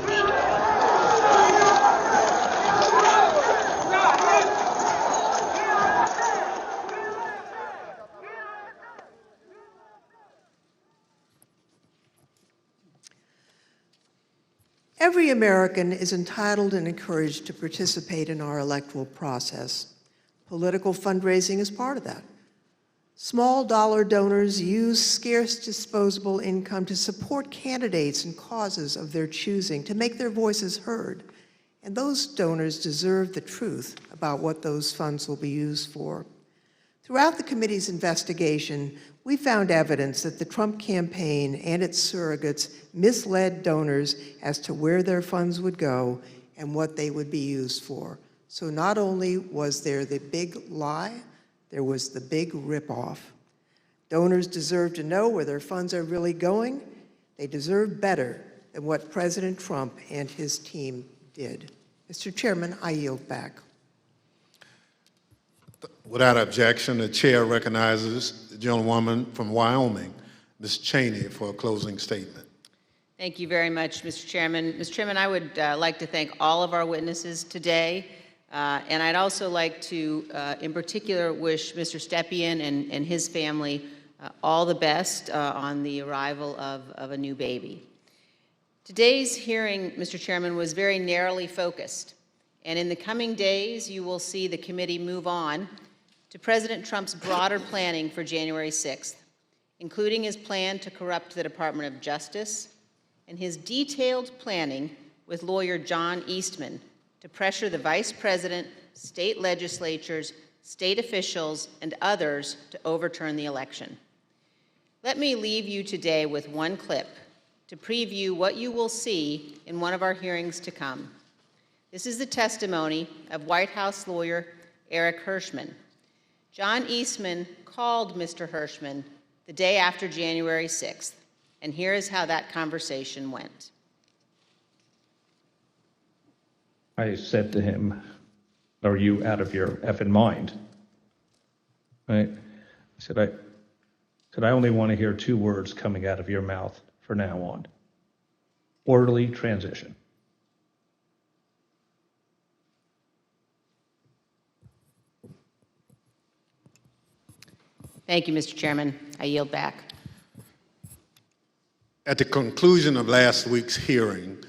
Every American is entitled and encouraged to participate in our electoral process. Political fundraising is part of that. Small dollar donors use scarce disposable income to support candidates and causes of their choosing, to make their voices heard. And those donors deserve the truth about what those funds will be used for. Throughout the committee's investigation, we found evidence that the Trump campaign and its surrogates misled donors as to where their funds would go and what they would be used for. So not only was there the big lie, there was the big ripoff. Donors deserve to know where their funds are really going. They deserve better than what President Trump and his team did. Mr. Chairman, I yield back. Without objection, the chair recognizes the gentlewoman from Wyoming, Ms. Cheney, for a closing statement. Thank you very much, Mr. Chairman. Mr. Chairman, I would like to thank all of our witnesses today. And I'd also like to, in particular, wish Mr. Stepien and his family all the best on the arrival of a new baby. Today's hearing, Mr. Chairman, was very narrowly focused. And in the coming days, you will see the committee move on to President Trump's broader planning for January 6th, including his plan to corrupt the Department of Justice and his detailed planning with lawyer John Eastman to pressure the Vice President, state legislatures, state officials, and others to overturn the election. Let me leave you today with one clip to preview what you will see in one of our hearings to come. This is the testimony of White House lawyer Eric Hirschman. John Eastman called Mr. Hirschman the day after January 6th, and here is how that conversation went. I said to him, "Are you out of your effing mind?" Right? I said, I only want to hear two words coming out of your mouth from now on. Orderly transition. Thank you, Mr. Chairman. I yield back. At the conclusion of last week's hearing,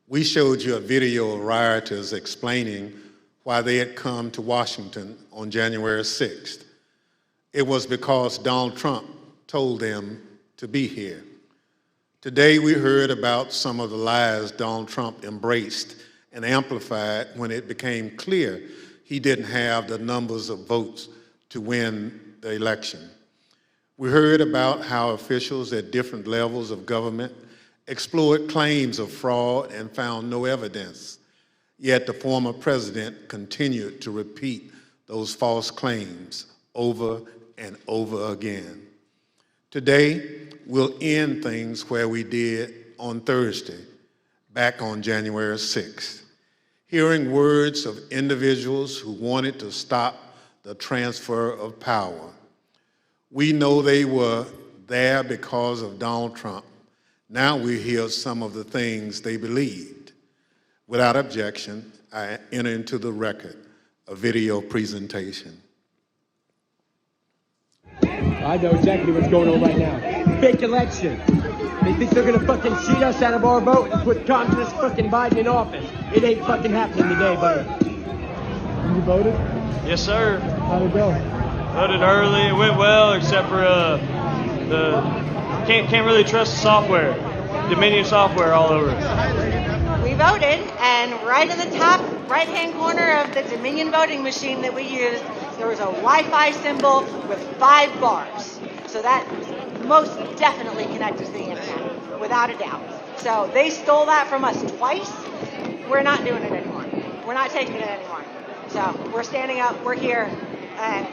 we showed you a video of rioters explaining why they had come to Washington on January 6th. It was because Donald Trump told them to be here. Today we heard about some of the lies Donald Trump embraced and amplified when it became clear he didn't have the numbers of votes to win the election. We heard about how officials at different levels of government explored claims of fraud and found no evidence, yet the former president continued to repeat those false claims over and over again. Today, we'll end things where we did on Thursday, back on January 6th, hearing words of individuals who wanted to stop the transfer of power. We know they were there because of Donald Trump. Now we hear some of the things they believed. Without objection, I enter into the record a video presentation. I know exactly what's going on right now. Fake election. They think they're gonna fucking cheat us out of our vote and put communist fucking Biden in office. It ain't fucking happening today, buddy. You voted? Yes, sir. How'd it go? Voted early. It went well, except for can't really trust the software. Dominion software all over. We voted, and right in the top right-hand corner of the Dominion voting machine that we used, there was a Wi-Fi symbol with 5 bars. So that most definitely connected to the internet, without a doubt. So they stole that from us twice. We're not doing it anymore. We're not taking it anymore. So we're standing up, we're here, and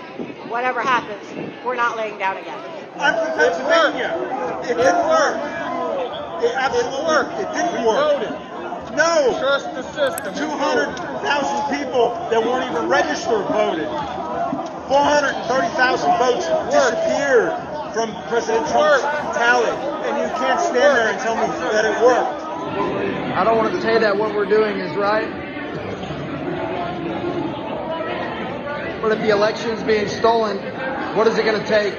whatever happens, we're not laying down again. I'm from Pennsylvania. It didn't work. It absolutely worked. It didn't work. No. Trust the system. 200,000 people that weren't even registered voted. 430,000 votes disappeared from President Trump's tally. And you can't stand there and tell me that it worked. I don't want to say that what we're doing is right. But if the election's being stolen, what is it going to take?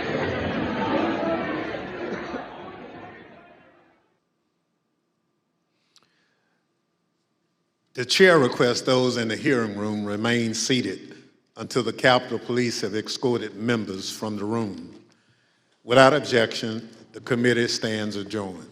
The chair requests those in the hearing room remain seated until the Capitol Police have escorted members from the room. Without objection, the committee stands adjourned.